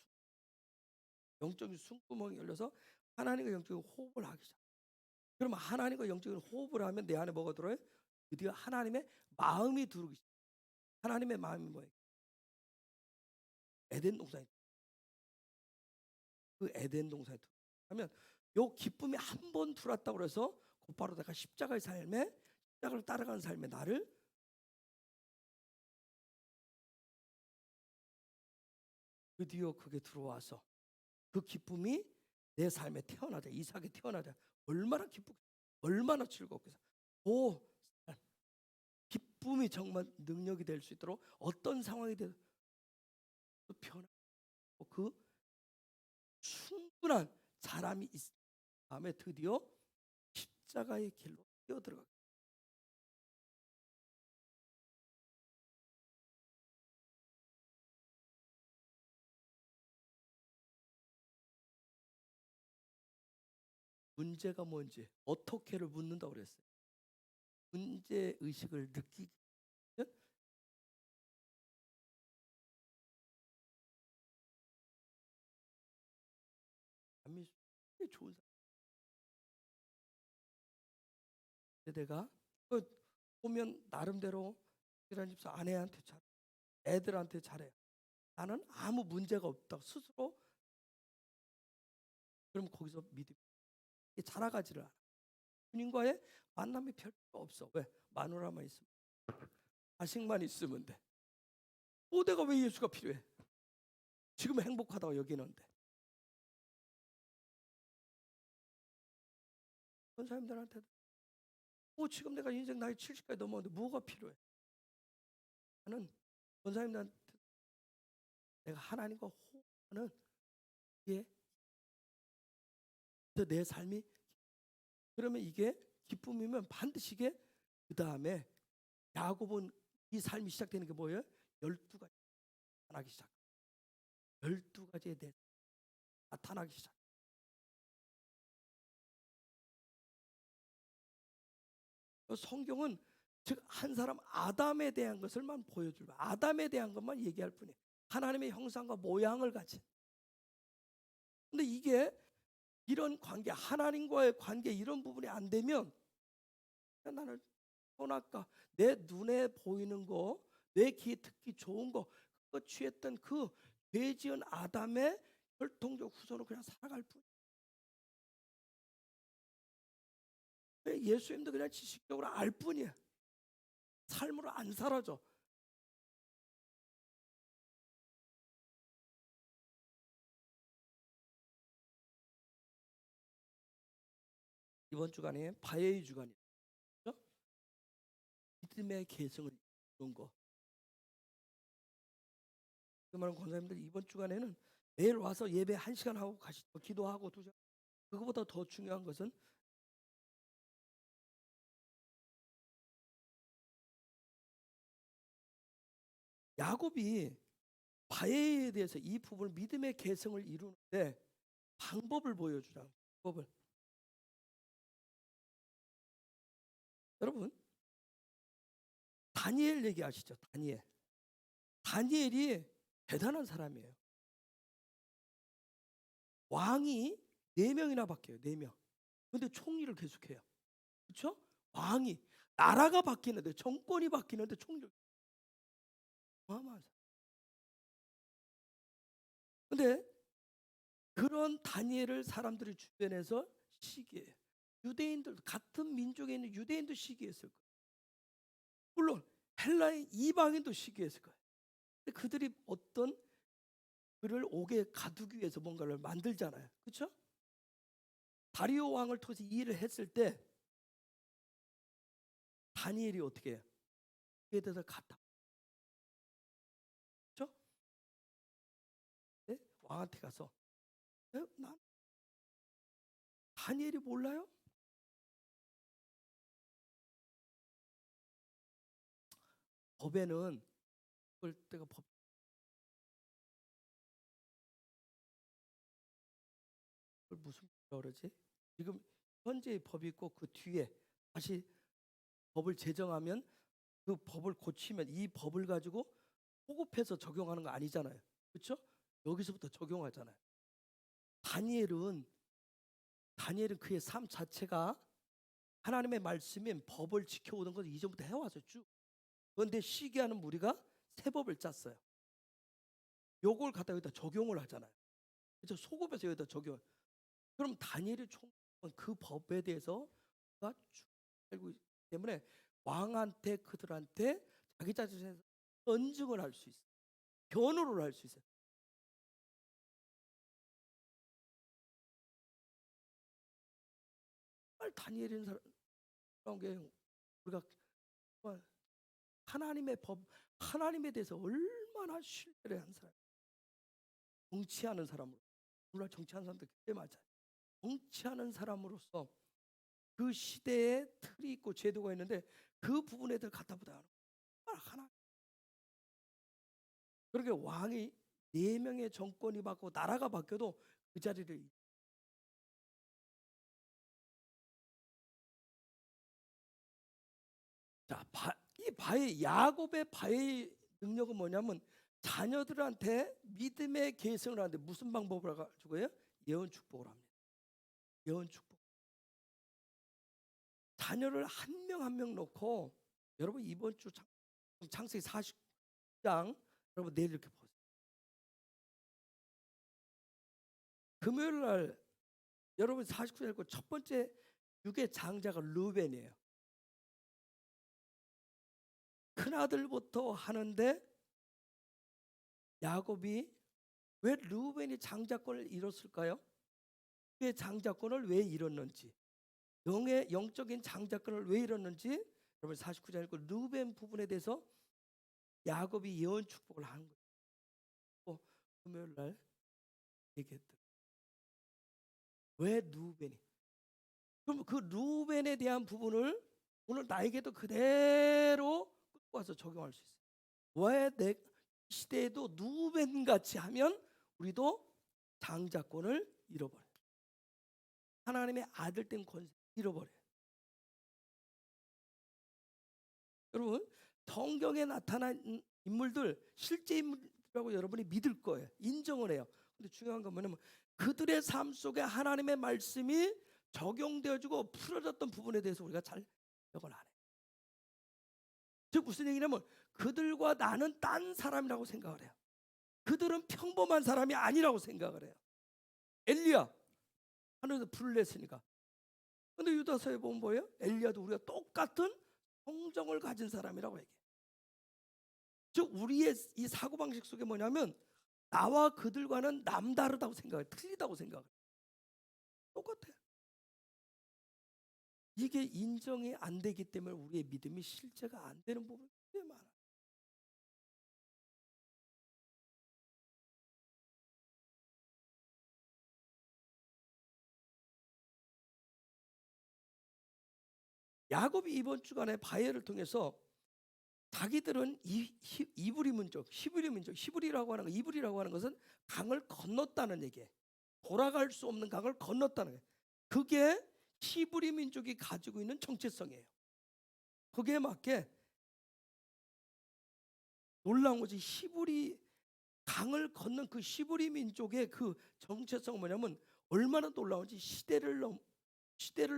영적인 숨구멍이 열려서 하나님과 영적인 호흡을 하기 시작. 그러면 하나님과 영적인 호흡을 하면 내 안에 뭐가 들어요? 드디어 하나님의 마음이 들어오기 시작. 하나님의 마음이 뭐예요? 에덴 동산에 그 에덴 동산에 하면 요 기쁨이 한 번 들어왔다고 그래서 곧바로 내가 십자가의 삶에 십자가를 따라가는 삶에 나를 드디어 그게 들어와서 그 기쁨이 내 삶에 태어나자 이삭에 태어나자 얼마나 기쁘고 얼마나 즐겁겠어. 오 기쁨이 정말 능력이 될 수 있도록 어떤 상황이 되든 그 변하고 그 충분한 사람이 있 다음에 드디어 십자가의 길로 뛰어들어가. 문제가 뭔지 어떻게를 묻는다고 그랬어요. 문제 의식을 느끼면 남이 좋은 사람. 내가 그 보면 나름대로 이란 집사 아내한테 잘, 애들한테 잘해. 나는 아무 문제가 없다 스스로. 그럼 거기서 믿음이 자라가지를 않아. 주님과의 만남이 별로 없어. 왜? 마누라만 있으면, 자식만 있으면 돼. 내가 왜 예수가 필요해? 지금 행복하다고 여기는데. 그런 사람들한테도 지금 내가 인생 나이 70까지 넘었는데 뭐가 필요해? 나는 그런 사람들한테 내가 하나님과 호흡하는 게 내 삶이, 그러면 이게 기쁨이면 반드시 이게 그 다음에 야곱은 이 삶이 시작되는 게 뭐예요? 12가지 나타나기 시작. 12가지에 대해 나타나기 시작. 성경은 즉 한 사람 아담에 대한 것을만 보여주고 아담에 대한 것만 얘기할 뿐이에요. 하나님의 형상과 모양을 가진. 근데 이게 이런 관계, 하나님과의 관계 이런 부분이 안 되면 나는 선악과 내 눈에 보이는 거, 내 귀에 듣기 좋은 거, 그거 취했던 그 죄지은 아담의 혈통적 후손으로 그냥 살아갈 뿐. 예수님도 그냥 지식적으로 알 뿐이야. 삶으로 안 살아져. 이번 주간에 바예의 주간이죠. 믿음의 개성을 이룬 거. 그 말은 권사님들 이번 주간에는 매일 와서 예배 1시간 하고 가시죠. 기도하고 2시간. 그거보다 더 중요한 것은 야곱이 바에에 대해서 이 부분을 믿음의 개성을 이루는데 방법을 보여주라. 방법을. 여러분 다니엘 얘기하시죠. 다니엘이 대단한 사람이에요. 왕이 4명이나 바뀌어요. 4명. 근데 총리를 계속해요. 그렇죠? 왕이 나라가 바뀌는데 정권이 바뀌는데 총리를 어마어마한 사람. 근데 그런 다니엘을 사람들이 주변에서 시기해요. 유대인들 같은 민족에 있는 유대인도 시기했을 거예요. 물론 헬라의 이방인도 시기했을 거예요. 근데 그들이 어떤 그를 옥에 가두기 위해서 뭔가를 만들잖아요. 그렇죠? 다리오 왕을 통해서 이 일을 했을 때 다니엘이 어떻게 해요? 그에 대해서 갔다. 그렇죠? 네? 왕한테 가서 난 다니엘이 몰라요? 법에는 그걸 때가 법 그걸 무슨 그러지? 지금 현재의 법이 있고 그 뒤에 다시 법을 제정하면 그 법을 고치면 이 법을 가지고 호급해서 적용하는 거 아니잖아요. 그렇죠? 여기서부터 적용하잖아요. 다니엘은 그의 삶 자체가 하나님의 말씀인 법을 지켜오는 것을 이전부터 해왔었죠. 그런데 시기하는 무리가 새 법을 짰어요. 요걸 갖다 여기다 적용을 하잖아요. 그래서 소급해서 여기다 적용. 그럼 다니엘의 총독은 그 법에 대해서 쭉 알고 있기 때문에 왕한테 그들한테 자기 자신에서 언증을 할 수 있어요. 변호를 할 수 있어요. 정말 다니엘인 사람 게 우리가 정말 하나님의 법, 하나님에 대해서 얼마나 신뢰를 한 사람. 정치하는 사람으로, 물론 정치하는 사람도 굉장히 많잖아요. 정치하는 사람으로서 그 시대에 틀이 있고 제도가 있는데 그 부분에 대해 갖다 보다 하나. 그렇게 왕이 4명의 정권이 바뀌고 나라가 바뀌어도 그 자리를. 자, 야곱의 바의 능력은 뭐냐면 자녀들한테 믿음의 계승을 하는데 무슨 방법을 가지고요? 예언 축복을 합니다. 예언 축복. 자녀를 한 명 한 명 놓고, 여러분 이번 주 창세기 40장 여러분 내일 이렇게 보세요. 금요일 날 여러분 49장 읽고 첫 번째 육의 장자가 르벤이에요. 큰아들부터 하는데 야곱이 왜 르벤이 장자권을 잃었을까요? 그의 장자권을 왜 잃었는지, 영적인 장자권을 왜 잃었는지 여러분 49장 읽고 르벤 부분에 대해서 야곱이 예언 축복을 하는 거예요. 금요일 날 얘기했던. 왜 르벤이? 그럼 그 르벤에 대한 부분을 오늘 나에게도 그대로 끌고 와서 적용할 수 있어요. 왜 내 시대에도 르벤같이 하면 우리도 장자권을 잃어버려요. 하나님의 아들 된 권세 잃어버려요. 여러분 성경에 나타난 인물들 실제 인물이라고 여러분이 믿을 거예요. 인정을 해요. 근데 중요한 건 뭐냐면 그들의 삶 속에 하나님의 말씀이 적용되어지고 풀어졌던 부분에 대해서 우리가 잘 기억을 안 해요. 즉 무슨 얘기냐면 그들과 나는 딴 사람이라고 생각을 해요. 그들은 평범한 사람이 아니라고 생각을 해요. 엘리야 하늘에서 불을 냈으니까. 근데 유다서에 보면 뭐예요? 엘리야도 우리가 똑같은 성정을 가진 사람이라고 얘기해요. 즉 우리의 이 사고방식 속에 뭐냐면 나와 그들과는 남다르다고 생각해요. 틀리다고 생각해요. 똑같아요. 이게 인정이 안 되기 때문에 우리의 믿음이 실제가 안 되는 부분이 꽤 많아요. 야곱이 이번 주간에 바예를 통해서 자기들은 이브리 민족, 히브리 민족, 히브리라고 하는 거, 이브리라고 하는 것은 강을 건넜다는 얘기예요. 돌아갈 수 없는 강을 건넜다는 거예요. 그게 히브리 민족이 가지고 있는 정체성이에요. 거기에 맞게 놀라운 것이 히브리 강을 건넌 그 히브리 민족의 그 정체성은 뭐냐면 얼마나 놀라운지 시대를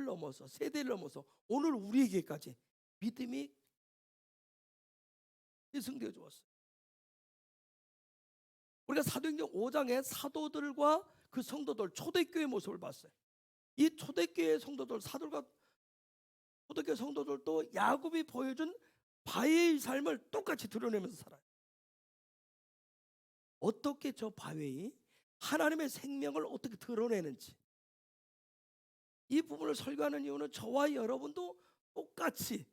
넘어서 세대를 넘어서 오늘 우리에게까지 믿음이 계승되어 주었어요. 우리가 사도행전 5장에 사도들과 그 성도들 초대교회 모습을 봤어요. 이 초대교회 성도들, 사도들과 초대교회 성도들도 야곱이 보여준 바웨의 삶을 똑같이 드러내면서 살아요. 어떻게 저 바웨이 하나님의 생명을 어떻게 드러내는지, 이 부분을 설교하는 이유는 저와 여러분도 똑같이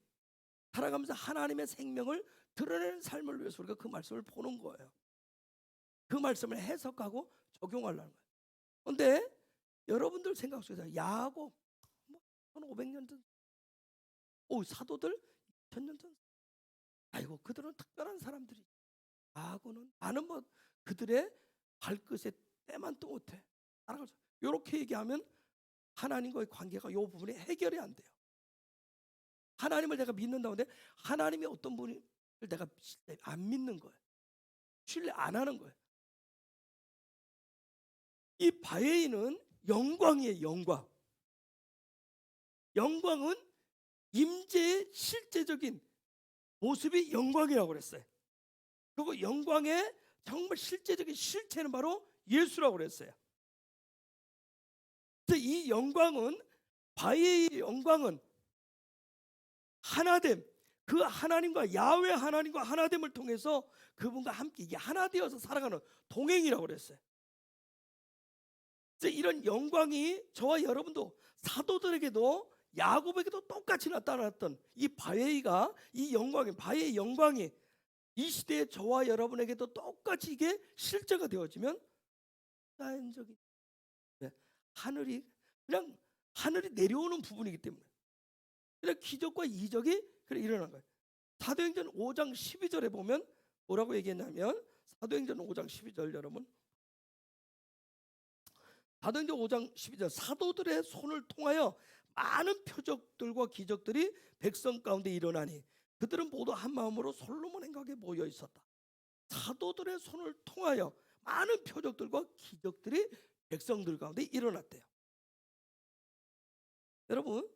살아가면서 하나님의 생명을 드러내는 삶을 위해서 우리가 그 말씀을 보는 거예요. 그 말씀을 해석하고 적용하려는 거예요. 그런데 여러분들 생각 속에서 야곱 1500년 전, 사도들 2000년 전, 아이고 그들은 특별한 사람들이, 나는 뭐 그들의 발끝에 때만도 못해. 이렇게 얘기하면 하나님과의 관계가 이 부분이 해결이 안 돼요. 하나님을 내가 믿는다는데 하나님이 어떤 분을 내가 안 믿는 거예요. 신뢰 안 하는 거예요. 이 바웨이는 영광이에요. 영광은 임재의 실제적인 모습이 영광이라고 그랬어요. 그리고 영광의 정말 실제적인 실체는 바로 예수라고 그랬어요. 그래서 이 영광은, 바위의 영광은 하나됨, 그 하나님과 야훼 하나님과 하나됨을 통해서 그분과 함께 이게 하나 되어서 살아가는 동행이라고 그랬어요. 그래서 이런 영광이 저와 여러분도, 사도들에게도 야곱에게도 똑같이 나타났던 이 바위가, 이 영광이, 바위의 영광이 이 시대에 저와 여러분에게도 똑같이 이게 실제가 되어지면 자연적인, 하늘이 그냥 하늘이 내려오는 부분이기 때문에 그냥 기적과 이적이 그래 일어난 거예요. 사도행전 5장 12절에 보면 뭐라고 얘기했냐면, 사도행전 5장 12절 여러분, 사도행전 5장 12절, 사도들의 손을 통하여 많은 표적들과 기적들이 백성 가운데 일어나니 그들은 모두 한 마음으로 솔로몬 행각에 모여 있었다. 사도들의 손을 통하여 많은 표적들과 기적들이 백성들 가운데 일어났대요. 여러분,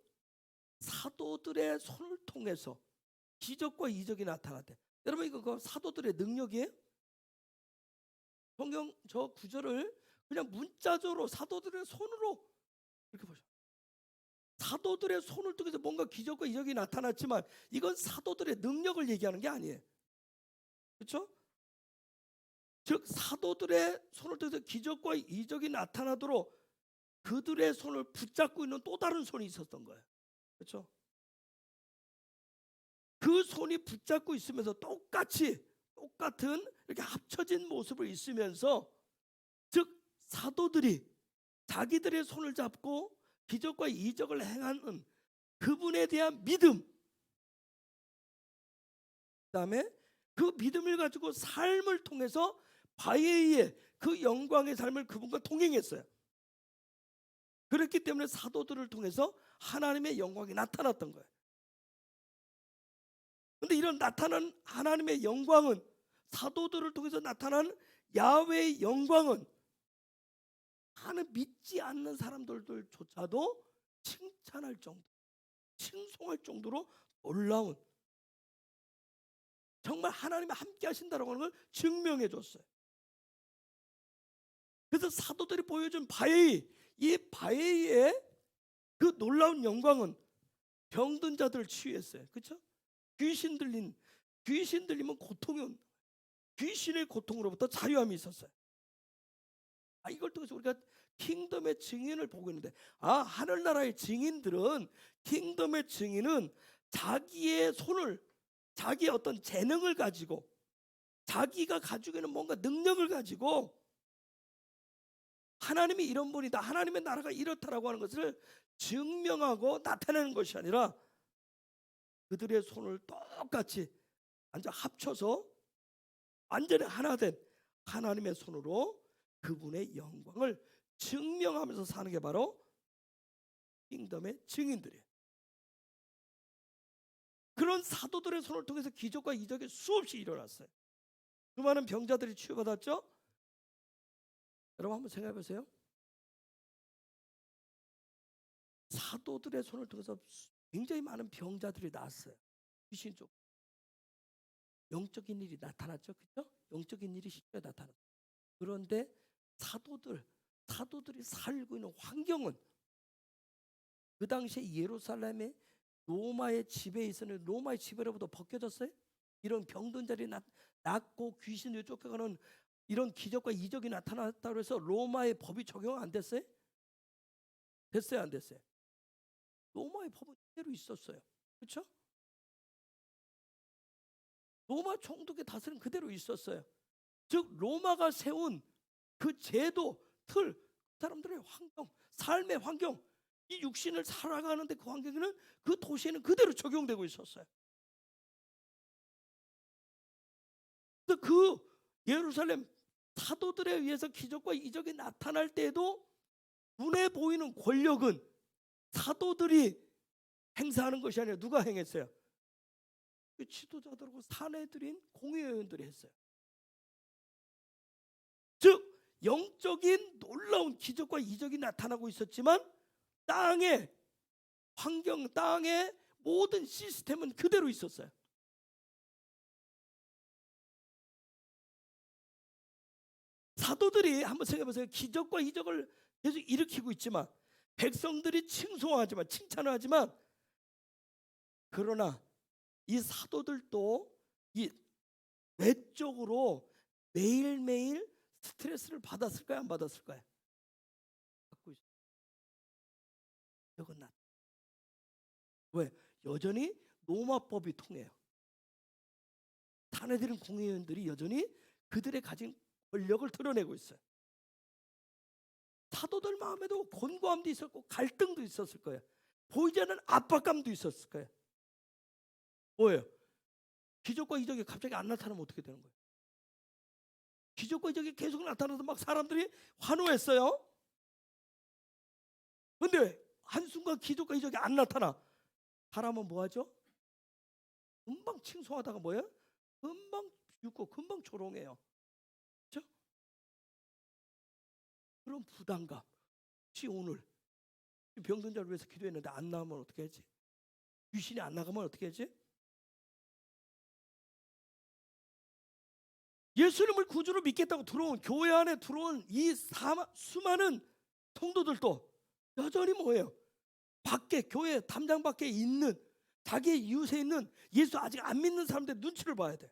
사도들의 손을 통해서 기적과 이적이 나타났대. 여러분, 이거 그 사도들의 능력이에요? 성경 저 구절을 그냥 문자적으로 사도들의 손으로 이렇게 보셔. 사도들의 손을 통해서 뭔가 기적과 이적이 나타났지만 이건 사도들의 능력을 얘기하는 게 아니에요. 그렇죠? 즉 사도들의 손을 통해서 기적과 이적이 나타나도록 그들의 손을 붙잡고 있는 또 다른 손이 있었던 거예요. 그렇죠? 그 손이 붙잡고 있으면서 똑같은 이렇게 합쳐진 모습을 있으면서, 즉 사도들이 자기들의 손을 잡고 기적과 이적을 행하는 그분에 대한 믿음, 그다음에 그 믿음을 가지고 삶을 통해서 바위의 그 영광의 삶을 그분과 동행했어요. 그렇기 때문에 사도들을 통해서 하나님의 영광이 나타났던 거예요. 그런데 이런 나타난 하나님의 영광은, 사도들을 통해서 나타난 야훼의 영광은 하는 믿지 않는 사람들조차도 칭찬할 정도, 칭송할 정도로 놀라운, 정말 하나님이 함께 하신다라고 하는 걸 증명해 줬어요. 그래서 사도들이 보여준 바위, 이 바위의 그 놀라운 영광은 병든 자들을 치유했어요. 그렇죠? 귀신 들리면 고통이, 귀신의 고통으로부터 자유함이 있었어요. 이걸 통해서 우리가 킹덤의 증인을 보고 있는데, 하늘나라의 증인들은, 킹덤의 증인은 자기의 손을, 자기의 어떤 재능을 가지고, 자기가 가지고 있는 뭔가 능력을 가지고 하나님이 이런 분이다, 하나님의 나라가 이렇다라고 하는 것을 증명하고 나타내는 것이 아니라 그들의 손을 똑같이 완전 합쳐서 완전히 하나 된 하나님의 손으로 그분의 영광을 증명하면서 사는 게 바로 킹덤의 증인들이에요. 그런 사도들의 손을 통해서 기적과 이적이 수없이 일어났어요. 수많은 병자들이 치유받았죠. 여러분 한번 생각해 보세요. 사도들의 손을 통해서 굉장히 많은 병자들이 나았어요. 귀신 쪽 영적인 일이 나타났죠. 그렇죠? 영적인 일이 실제 나타났어요. 그런데 사도들이 살고 있는 환경은, 그 당시에 예루살렘에 로마의 지배에 있었는데 로마의 지배로부터 벗겨졌어요? 이런 병든 자리 낫고 귀신을 쫓겨가는 이런 기적과 이적이 나타났다고 해서 로마의 법이 적용 안 됐어요? 됐어요, 안 됐어요? 로마의 법은 그대로 있었어요. 그렇죠? 로마 총독의 다스림 그대로 있었어요. 즉 로마가 세운 그 제도, 틀, 사람들의 환경, 삶의 환경, 이 육신을 살아가는데 그 환경에는, 그 도시에는 그대로 적용되고 있었어요. 그래서 그 예루살렘 사도들에 의해서 기적과 이적이 나타날 때에도 눈에 보이는 권력은 사도들이 행사하는 것이 아니라 누가 행했어요? 그 지도자들하고 사내들인 공회의원들이 했어요. 즉 영적인 놀라운 기적과 이적이 나타나고 있었지만 땅의 환경, 땅의 모든 시스템은 그대로 있었어요. 사도들이 한번 생각해 보세요. 기적과 이적을 계속 일으키고 있지만 백성들이 칭송하지만 칭찬을 하지만 그러나 이 사도들도 이 외적으로 매일매일 스트레스를 받았을까요? 안 받았을까요? 받고 있어요. 이건 왜? 여전히 로마법이 통해요. 사내들은 공회원들이 여전히 그들의 가진 권력을 드러내고 있어요. 사도들 마음에도 곤고함도 있었고 갈등도 있었을 거예요. 보이지 않는 압박감도 있었을 거예요. 뭐예요? 기적과 이적이 갑자기 안 나타나면 어떻게 되는 거예요? 기적과 이적이 계속 나타나서 막 사람들이 환호했어요. 근데 한순간 기적과 이적이 안 나타나. 사람은 뭐 하죠? 금방 칭송하다가 뭐예요? 금방 비웃고 금방 조롱해요. 그렇죠? 그런 부담감. 혹시 오늘 병든 자를 위해서 기도했는데 안 나오면 어떻게 하지? 귀신이 안 나가면 어떻게 하지? 예수님을 구주로 믿겠다고 들어온 교회 안에 들어온 이 수많은 성도들도 여전히 뭐예요? 밖에 교회 담장 밖에 있는 자기의 이웃에 있는 예수 아직 안 믿는 사람들 눈치를 봐야 돼.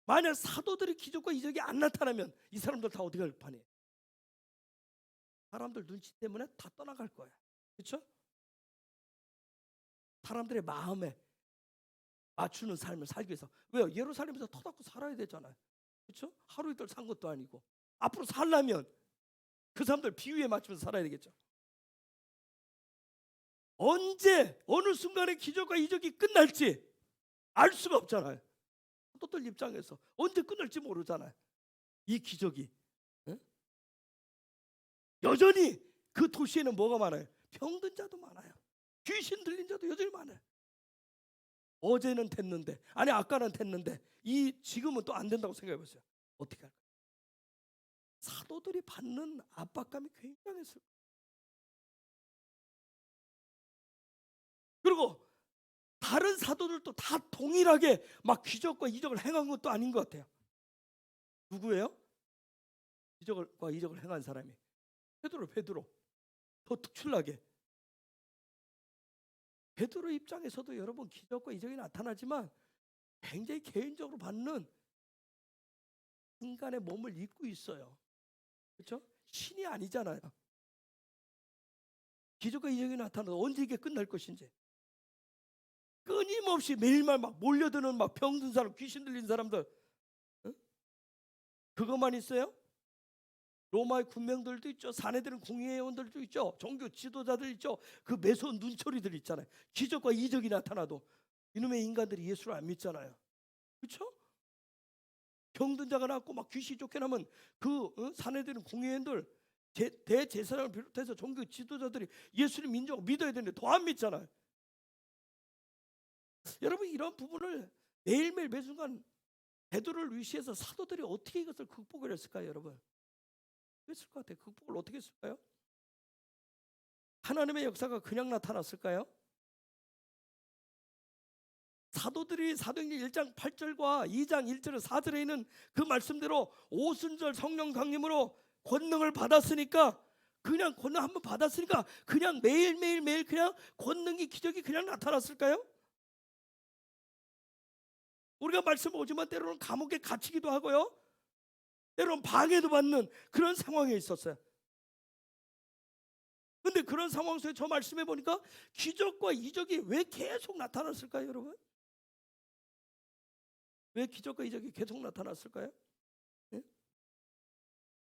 만약 사도들의 기적과 이적이 안 나타나면 이 사람들 다 어떻게 할 판이에요? 사람들 눈치 때문에 다 떠나갈 거야. 그렇죠? 사람들의 마음에 맞추는 삶을 살기 위해서. 왜요? 예루살렘에서 터닫고 살아야 되잖아요. 그렇죠? 하루 이틀 산 것도 아니고 앞으로 살려면 그 사람들 비유에 맞추면서 살아야 되겠죠. 언제 어느 순간에 기적과 이적이 끝날지 알 수가 없잖아요. 사도들 입장에서 언제 끝날지 모르잖아요. 이 기적이. 네? 여전히 그 도시에는 뭐가 많아요? 병든 자도 많아요. 귀신 들린 자도 여전히 많아요. 어제는 됐는데, 아니 아까는 됐는데 지금은 또 안 된다고 생각해 보세요. 어떻게 할까요? 사도들이 받는 압박감이 굉장했을 거예요. 그리고 다른 사도들도 다 동일하게 막 기적과 이적을 행한 것도 아닌 것 같아요. 누구예요? 기적과 이적을 행한 사람이 베드로. 더 특출나게 베드로 입장에서도 여러분 기적과 이적이 나타나지만 굉장히 개인적으로 받는 인간의 몸을 입고 있어요. 그렇죠? 신이 아니잖아요. 기적과 이적이 나타나도 언제 이게 끝날 것인지 끊임없이 매일만 막 몰려드는 막 병든 사람, 귀신 들린 사람들, 응? 그것만 있어요? 로마의 군병들도 있죠. 사내들은 공회원들도 있죠. 종교 지도자들 있죠. 그 매서운 눈초리들 있잖아요. 기적과 이적이 나타나도 이놈의 인간들이 예수를 안 믿잖아요. 그렇죠? 병든 자가 낫고 막 귀신이 쫓겨나면 사내들은 공회원들 대제사장을 비롯해서 종교 지도자들이 예수를 믿어야 되는데 더 안 믿잖아요. 여러분 이런 부분을 매일매일 매순간 베드로를 위시해서 사도들이 어떻게 이것을 극복을 했을까요, 여러분? 했을 것 같아요. 극복을 어떻게 했을까요? 하나님의 역사가 그냥 나타났을까요? 사도들이 사도행전 1장 8절과 2장 1절에 4절에 있는 그 말씀대로 오순절 성령 강림으로 권능을 받았으니까 그냥 권능 한번 받았으니까 그냥 매일 그냥 권능이 기적이 그냥 나타났을까요? 우리가 말씀 오지만 때로는 감옥에 갇히기도 하고요. 때로는 방해도 받는 그런 상황에 있었어요. 근데 그런 상황 속에 저 말씀해 보니까 기적과 이적이 왜 계속 나타났을까요, 여러분? 왜 기적과 이적이 계속 나타났을까요? 네?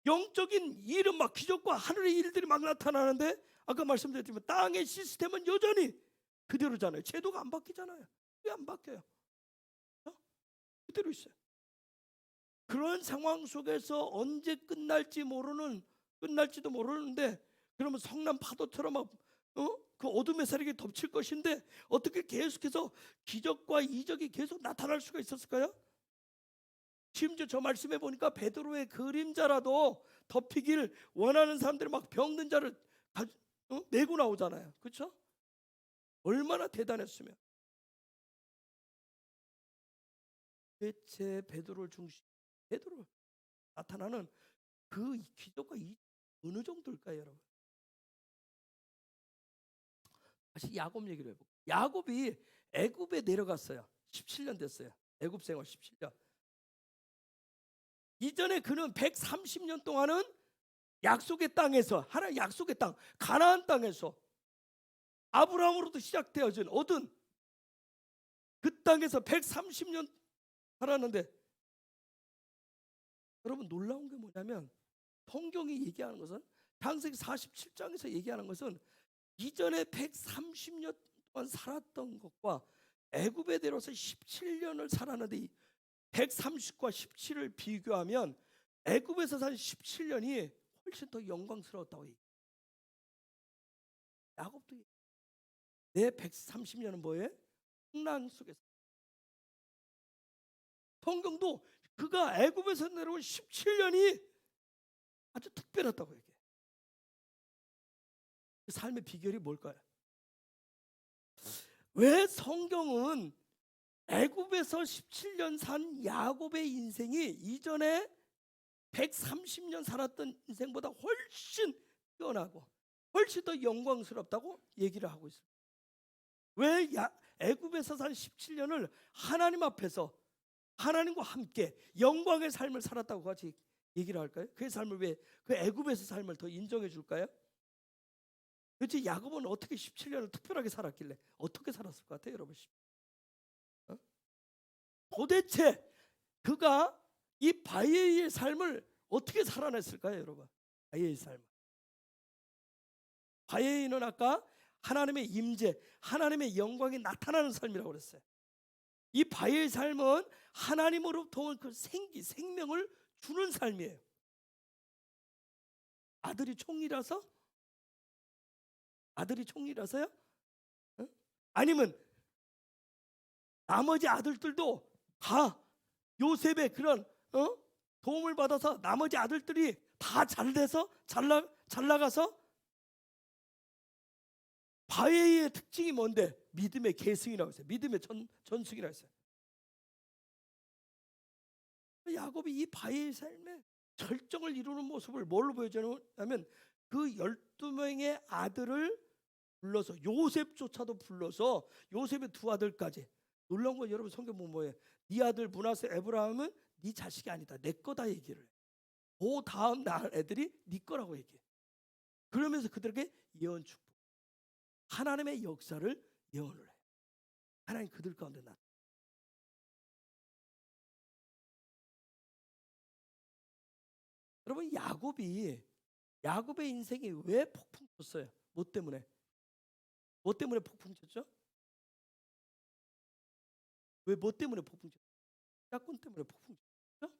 영적인 일은 막 기적과 하늘의 일들이 막 나타나는데 아까 말씀드렸지만 땅의 시스템은 여전히 그대로잖아요. 제도가 안 바뀌잖아요. 왜 안 바뀌어요? 그대로 있어요. 그런 상황 속에서 언제 끝날지도 모르는데 그러면 성난 파도처럼 막 그 어둠의 세력이 덮칠 것인데 어떻게 계속해서 기적과 이적이 계속 나타날 수가 있었을까요? 심지어 저 말씀해 보니까 베드로의 그림자라도 덮이길 원하는 사람들이 막 병든 자를 메고 나오잖아요. 그렇죠? 얼마나 베드로 나타나는 그 기적과 이 어느 정도일까요, 여러분? 다시 야곱 얘기를 해볼게요. 야곱이 애굽에 내려갔어요. 17년 됐어요. 애굽 생활 17년. 이전에 그는 130년 동안은 약속의 땅에서, 하나님 약속의 땅, 가나안 땅에서 아브라함으로부터 시작되어진 얻은 그 땅에서 130년 살았는데, 여러분 놀라운 게 뭐냐면 성경이 얘기하는 것은, 창세기 47장에서 얘기하는 것은 이전에 130년 동안 살았던 것과 애굽에 내려와서 17년을 살았는데, 이 130과 17을 비교하면 애굽에서 산 17년이 훨씬 더 영광스러웠다고 얘기해요. 야곱도 내 130년은 뭐예요? 풍랑 속에서. 성경도 그가 애굽에서 내려온 17년이 아주 특별했다고 얘기해요. 그 삶의 비결이 뭘까요? 왜 성경은 애굽에서 17년 산 야곱의 인생이 이전에 130년 살았던 인생보다 훨씬 뛰어나고 훨씬 더 영광스럽다고 얘기를 하고 있습니다. 왜 애굽에서 산 17년을 하나님 앞에서 하나님과 함께 영광의 삶을 살았다고 같이 얘기를 할까요? 그 삶을 왜 그 애굽에서 삶을 더 인정해 줄까요? 도대체 야곱은 어떻게 17년을 특별하게 살았길래 어떻게 살았을 것 같아요, 여러분? 도대체 그가 이 바예의 삶을 어떻게 살아냈을까요, 여러분? 바예의 삶. 바예는 아까 하나님의 임재, 하나님의 영광이 나타나는 삶이라고 그랬어요. 이 바예의 삶은 하나님으로부터 온 그 생명을 주는 삶이에요. 아들이 총이라서? 아들이 총이라서요? 아니면 나머지 아들들도 다 요셉의 그런 도움을 받아서 나머지 아들들이 다 잘돼서 잘 나가서? 바예의 특징이 뭔데? 믿음의 계승이라고 했어요. 믿음의 전승이라고 했어요. 야곱이 이 바예의 삶에 절정을 이루는 모습을 뭘로 보여주냐면 그 12명의 아들을 불러서, 요셉조차도 불러서, 요셉의 두 아들까지. 놀라운 건 여러분 성경 보면 뭐예요? 네 아들 므낫세 에브라임은 네 자식이 아니다, 내 거다 얘기를 해. 그 다음 날 애들이 네 거라고 얘기해. 그러면서 그들에게 예언 축복, 하나님의 역사를 예언을 해. 하나님 그들 가운데 나타나. 여러분 야곱의 인생이 왜 폭풍 쳤어요? 뭐 때문에? 뭐 때문에 폭풍 쳤죠? 왜 뭐 때문에 폭풍 쳤죠? 장자권 때문에 폭풍 쳤죠?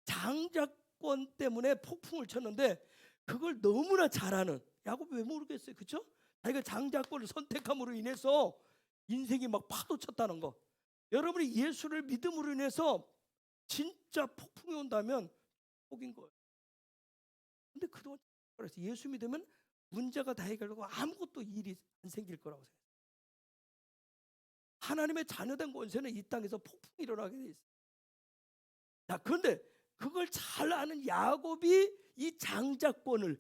장자권 때문에 폭풍을 쳤는데 그걸 너무나 잘하는 야곱이 왜 모르겠어요, 그렇죠? 자기가 장자권을 선택함으로 인해서 인생이 막 파도 쳤다는 거. 여러분이 예수를 믿음으로 인해서 진짜 폭풍이 온다면 복인 거예요. 근데 그동안 그래서 예수 믿으면 문제가 다 해결되고 아무것도 일이 안 생길 거라고 생각해요. 하나님의 자녀된 권세는 이 땅에서 폭풍이 일어나게 돼 있어요. 자, 그런데 그걸 잘 아는 야곱이 이 장자권을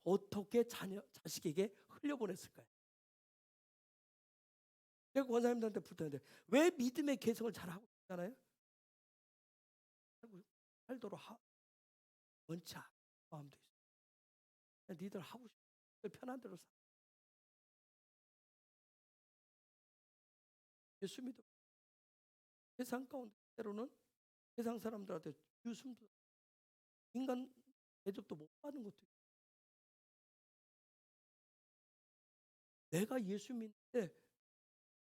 어떻게 자식에게 흘려보냈을까요? 제가 권사님들한테 붙었는데 왜 믿음의 계승을 잘 하고 있잖아요. 살도록 원치 않은 마음도 있어요. 그냥 니들 하고 싶은 편한 대로 살아. 예수 믿어. 세상 가운데 때로는 세상 사람들한테 유순도 인간 대접도 못 받는 것도 있어요. 내가 예수 믿을 때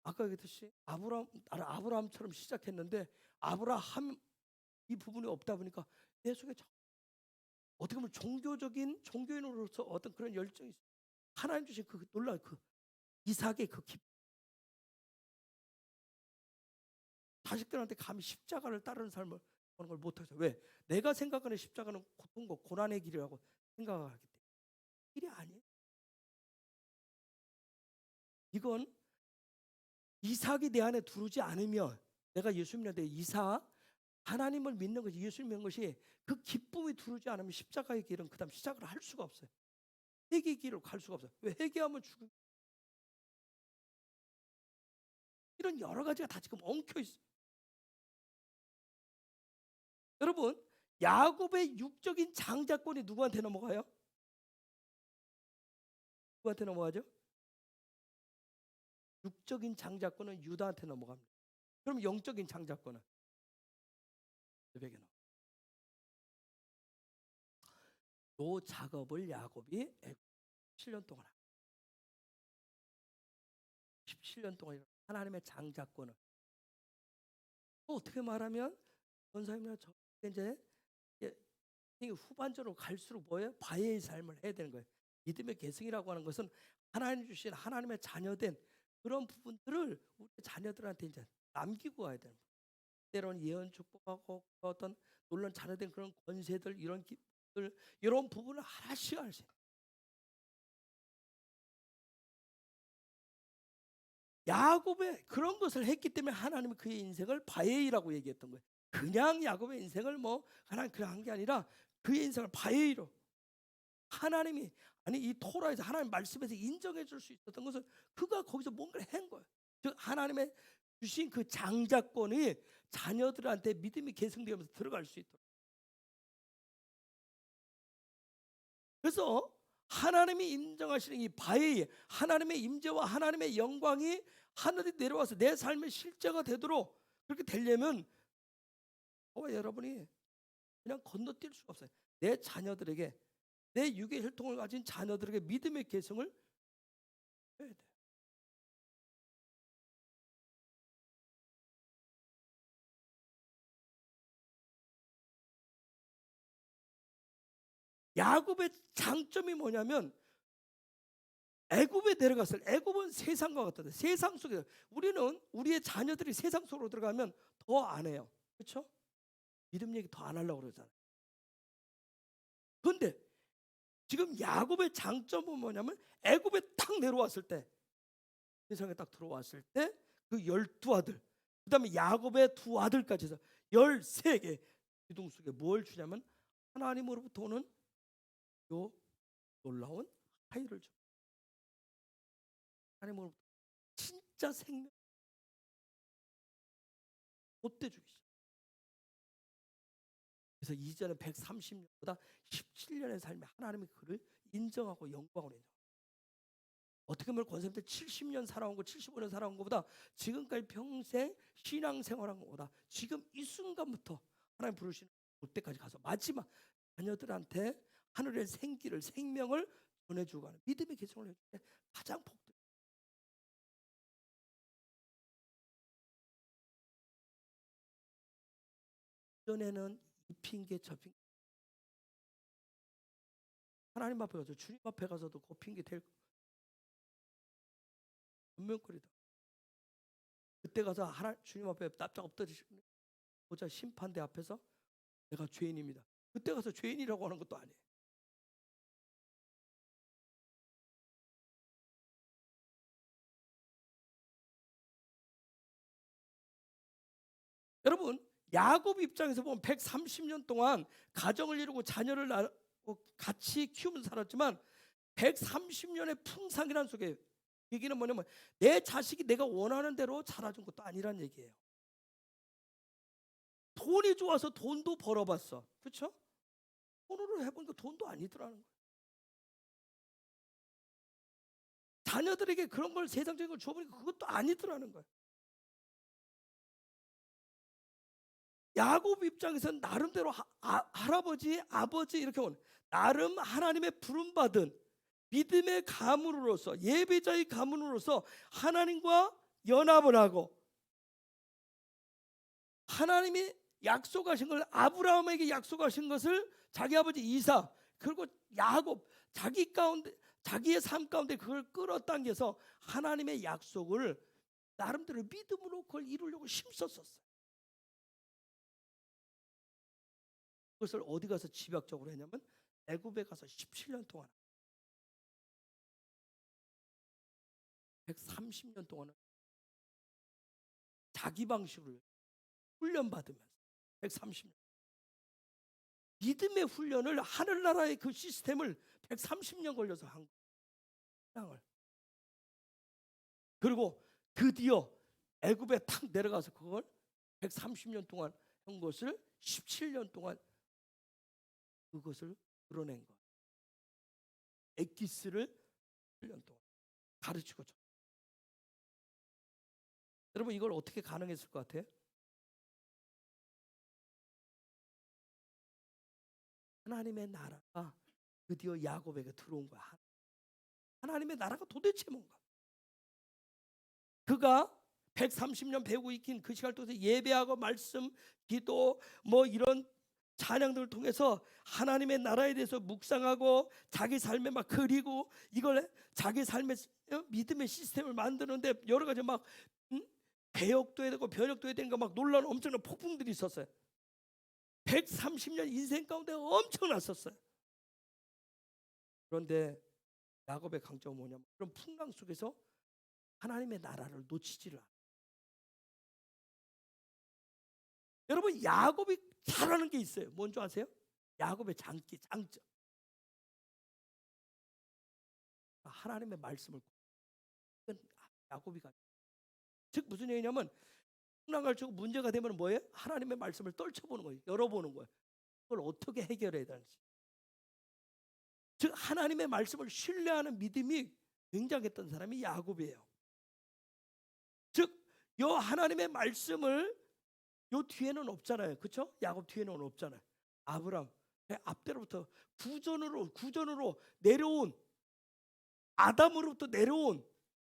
아까 얘기했듯이 아브라함처럼 시작했는데 아브라함 이 부분이 없다 보니까 내 속에 어떻게 보면 종교인으로서 어떤 그런 열정이 있어요. 하나님 주신 그 놀라운 그 이삭의 그 자식들한테 감히 십자가를 따르는 삶을 하는 걸 못해서. 왜? 내가 생각하는 십자가는 고통과 고난의 길이라고 생각하기 때문에. 길이 아니에요. 이건 이삭이 내 안에 들어오지 않으면, 내가 예수 믿는데 이삭 하나님을 믿는 것이, 예수를 믿는 것이 그 기쁨이 두르지 않으면 십자가의 길은 그다음 시작을 할 수가 없어요. 회개의 길을 갈 수가 없어요. 왜? 회개하면 죽음. 이런 여러 가지가 다 지금 엉켜 있어요. 여러분, 야곱의 육적인 장자권이 누구한테 넘어가요? 누구한테 넘어가죠? 육적인 장자권은 유다한테 넘어갑니다. 그럼 영적인 장자권은 에게 넘어. 요 작업을 야곱이 17년 동안 17년 동안 하나님의 장자권을, 어떻게 말하면 권사님이나 저 이제 후반전으로 갈수록 뭐예요? 바해의 삶을 해야 되는 거예요. 믿음의 계승이라고 하는 것은 하나님 주신 하나님의 자녀된 그런 부분들을 우리 자녀들한테 이제 남기고 와야 되는 거예요. 때로는 예언 축복하고 어떤 놀란 자녀된 그런 권세들, 이런 기들, 이런 부분을 하나씩 하나씩. 야곱의 그런 것을 했기 때문에 하나님은 그의 인생을 바에이라고 얘기했던 거예요. 그냥 야곱의 인생을 뭐 하나님 그냥 한 게 아니라 그의 인생을 바에이로 하나님이, 아니 이 토라에서 하나님 말씀에서 인정해 줄 수 있었던 것은 그가 거기서 뭔가를 한 거예요. 즉 하나님의 주신 그 장자권이 자녀들한테 믿음이 계승되면서 들어갈 수 있도록. 그래서 하나님이 인정하시는 이 바에이, 하나님의 임재와 하나님의 영광이 하늘에 내려와서 내 삶의 실제가 되도록 그렇게 되려면 여러분이 그냥 건너뛸 수가 없어요. 내 자녀들에게, 내 육의 혈통을 가진 자녀들에게 믿음의 계승을 해야 돼요. 야곱의 장점이 뭐냐면 애굽에 내려갔을 때, 애굽은 세상과 같다. 세상 속에, 우리는 우리의 자녀들이 세상 속으로 들어가면 더 안 해요. 그렇죠? 믿음 얘기 더 안 하려고 그러잖아요. 그런데 지금 야곱의 장점은 뭐냐면 애굽에 딱 내려왔을 때, 세상에 딱 들어왔을 때 그 12아들, 그 다음에 야곱의 두 아들까지 해서 13개 기둥 속에 뭘 주냐면 하나님으로부터 오는 요 놀라운 하이를 줍니다. 하나님으로부터 진짜 생명 못돼 주기. 그래서 이전에 130년보다 17년의 삶에 하나님이 그를 인정하고 영광으로 인정. 어떻게 보면 권사님 때 70년 살아온 거, 75년 살아온 것보다 지금까지 평생 신앙생활한 것보다 지금 이 순간부터 하나님 부르시는 올 때까지 가서 마지막 자녀들한테 하늘의 생기를, 생명을 전해주고 가는 믿음의 계승을 해줄 때 가장 복들. 전에는 이 핑계 저 핑계, 하나님 앞에 가서, 주님 앞에 가서도 그 핑계 댈 분명거리다. 그때 가서 주님 앞에 납작 엎드리시고 보자, 심판대 앞에서 내가 죄인입니다. 그때 가서 죄인이라고 하는 것도 아니에요. 여러분, 야곱 입장에서 보면 130년 동안 가정을 이루고 자녀를 같이 키우면서 살았지만 130년의 풍상이라는 속에 얘기는 뭐냐면 내 자식이 내가 원하는 대로 자라준 것도 아니란 얘기예요. 돈이 좋아서 돈도 벌어봤어. 그렇죠? 돈으로 해보니까 돈도 아니더라는 거예요. 자녀들에게 그런 걸, 세상적인 걸 줘보니까 그것도 아니더라는 거예요. 야곱 입장에서는 나름대로 할아버지, 아버지 이렇게 온 나름 하나님의 부름받은 믿음의 가문으로서, 예배자의 가문으로서 하나님과 연합을 하고 하나님이 약속하신 걸, 아브라함에게 약속하신 것을 자기 아버지 이삭 그리고 야곱, 자기 가운데, 자기의 삶 가운데 그걸 끌어당겨서 하나님의 약속을 나름대로 믿음으로 그걸 이루려고 힘썼었어요. 그것을 어디 가서 집약적으로 했냐면 애굽에 가서 17년 동안 130년 동안은 자기 방식으로 훈련받으면서 130년. 믿음의 훈련을 하늘나라의 그 시스템을 130년 걸려서 한 거예요. 그리고 드디어 애굽에 탁 내려가서 그걸 130년 동안 한 것을 17년 동안 그것을 드러낸 거예요. 엑기스를 1년 동안 가르치고. 여러분 이걸 어떻게 가능했을 것 같아요? 하나님의 나라가 드디어 야곱에게 들어온 거야. 하나님의 나라가 도대체 뭔가? 그가 130년 배우고 익힌 그 시간을 통해서 예배하고 말씀, 기도, 뭐 이런 찬양들을 통해서 하나님의 나라에 대해서 묵상하고 자기 삶에 막 그리고 이걸 자기 삶의 믿음의 시스템을 만드는데 여러 가지 막 개혁도 해야 되고 변혁도 해야 되는 거 막 놀라운 엄청난 폭풍들이 있었어요. 130년 인생 가운데 엄청났었어요. 그런데 야곱의 강점은 뭐냐면 그런 풍랑 속에서 하나님의 나라를 놓치지를 않아요. 여러분 야곱이 잘하는 게 있어요. 뭔지 아세요? 야곱의 장점. 하나님의 말씀을 야곱이 가져. 즉 무슨 얘기냐면 풍랑을 치고 문제가 되면 뭐예요? 하나님의 말씀을 떨쳐보는 거예요. 열어보는 거예요. 그걸 어떻게 해결해야 되는지. 즉 하나님의 말씀을 신뢰하는 믿음이 굉장했던 사람이 야곱이에요. 즉 요 하나님의 말씀을 요 뒤에는 없잖아요. 그렇죠? 야곱 뒤에는 없잖아요. 아브람 앞대로부터 구전으로 내려온 아담으로부터 내려온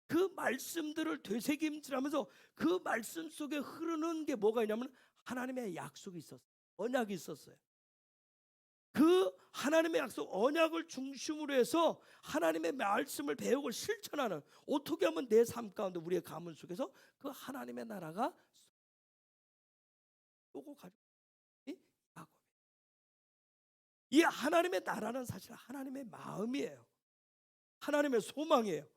그 말씀들을 되새김질하면서 그 말씀 속에 흐르는 게 뭐가 있냐면 하나님의 약속이 있었어요. 언약이 있었어요. 그 하나님의 약속 언약을 중심으로 해서 하나님의 말씀을 배우고 실천하는 어떻게 하면 내 삶 가운데 우리의 가문 속에서 그 하나님의 나라가 요거 가지고 야곱. 이 하나님의 나라는 사실 하나님의 마음이에요. 하나님의 소망이에요.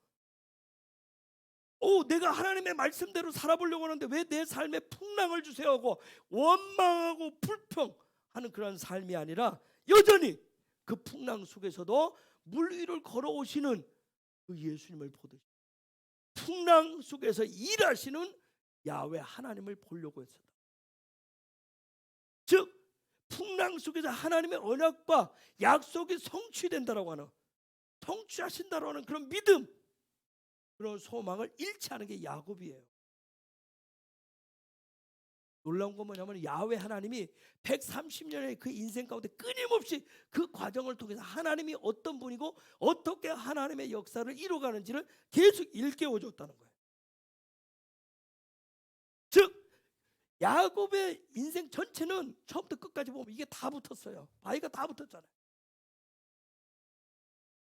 내가 하나님의 말씀대로 살아보려고 하는데 왜 내 삶에 풍랑을 주세요 하고 원망하고 불평하는 그런 삶이 아니라 여전히 그 풍랑 속에서도 물 위를 걸어오시는 그 예수님을 보듯이 풍랑 속에서 일하시는 야훼 하나님을 보려고 했었다. 즉 풍랑 속에서 하나님의 언약과 약속이 성취된다라고 하는, 성취하신다라고 하는 그런 믿음, 그런 소망을 잃지 않은 게 야곱이에요. 놀라운 건 뭐냐면 야훼 하나님이 130년의 그 인생 가운데 끊임없이 그 과정을 통해서 하나님이 어떤 분이고 어떻게 하나님의 역사를 이루어가는지를 계속 일깨워 줬다는 거예요. 즉 야곱의 인생 전체는 처음부터 끝까지 보면 이게 다 붙었어요. 바위가 다 붙었잖아요.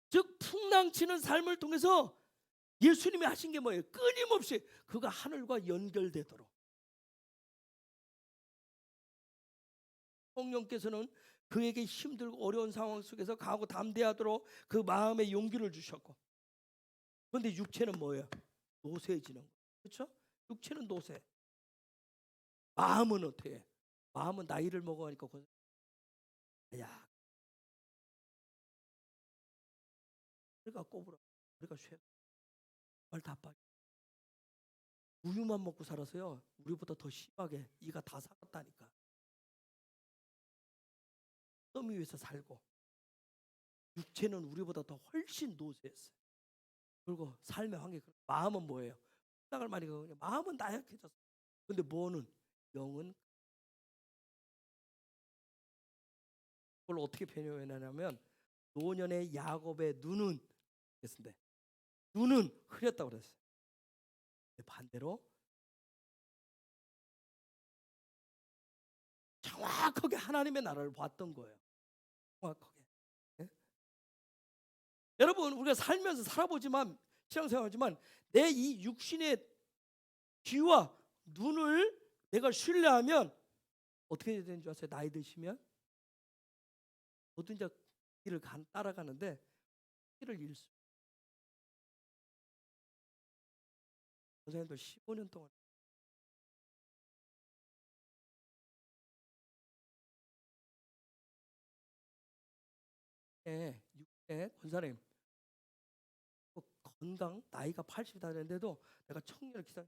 즉 풍랑치는 삶을 통해서 예수님이 하신 게 뭐예요? 끊임없이 그가 하늘과 연결되도록. 성령께서는 그에게 힘들고 어려운 상황 속에서 강하고 담대하도록 그 마음의 용기를 주셨고, 그런데 육체는 뭐예요? 노쇠해지는 거예요. 그렇죠? 육체는 노쇠. 마음은 어떻게 해? 마음은 나이를 먹어가니까 야, 그러니까 꼬부라, 그러니까 쇠, 말다 빠져. 우유만 먹고 살아서요 우리보다 더 심하게 이가 다 살았다니까. 더미 위에서 살고 육체는 우리보다 더 훨씬 노쇠했어요. 그리고 삶의 환경, 마음은 뭐예요? 생각을 많이 하고 마음은 나약해졌어. 근데 뭐는 영은, 그걸 어떻게 표현하냐면 노년의 야곱의 눈은 그랬는데 눈은 흐렸다고 그랬어요. 반대로 정확하게 하나님의 나라를 봤던 거예요. 정확하게. 예? 여러분 우리가 살면서 살아보지만 신앙생활하지만 내 이 육신의 귀와 눈을 내가 신뢰하면 어떻게 되는 줄 아세요? 나이 드시면 뭐든지 길을 따라가는데 길을 잃수. 선생님도 15년 동안 육신의 권사님 건강 나이가 80이 다 됐는데도 내가 청년을 기사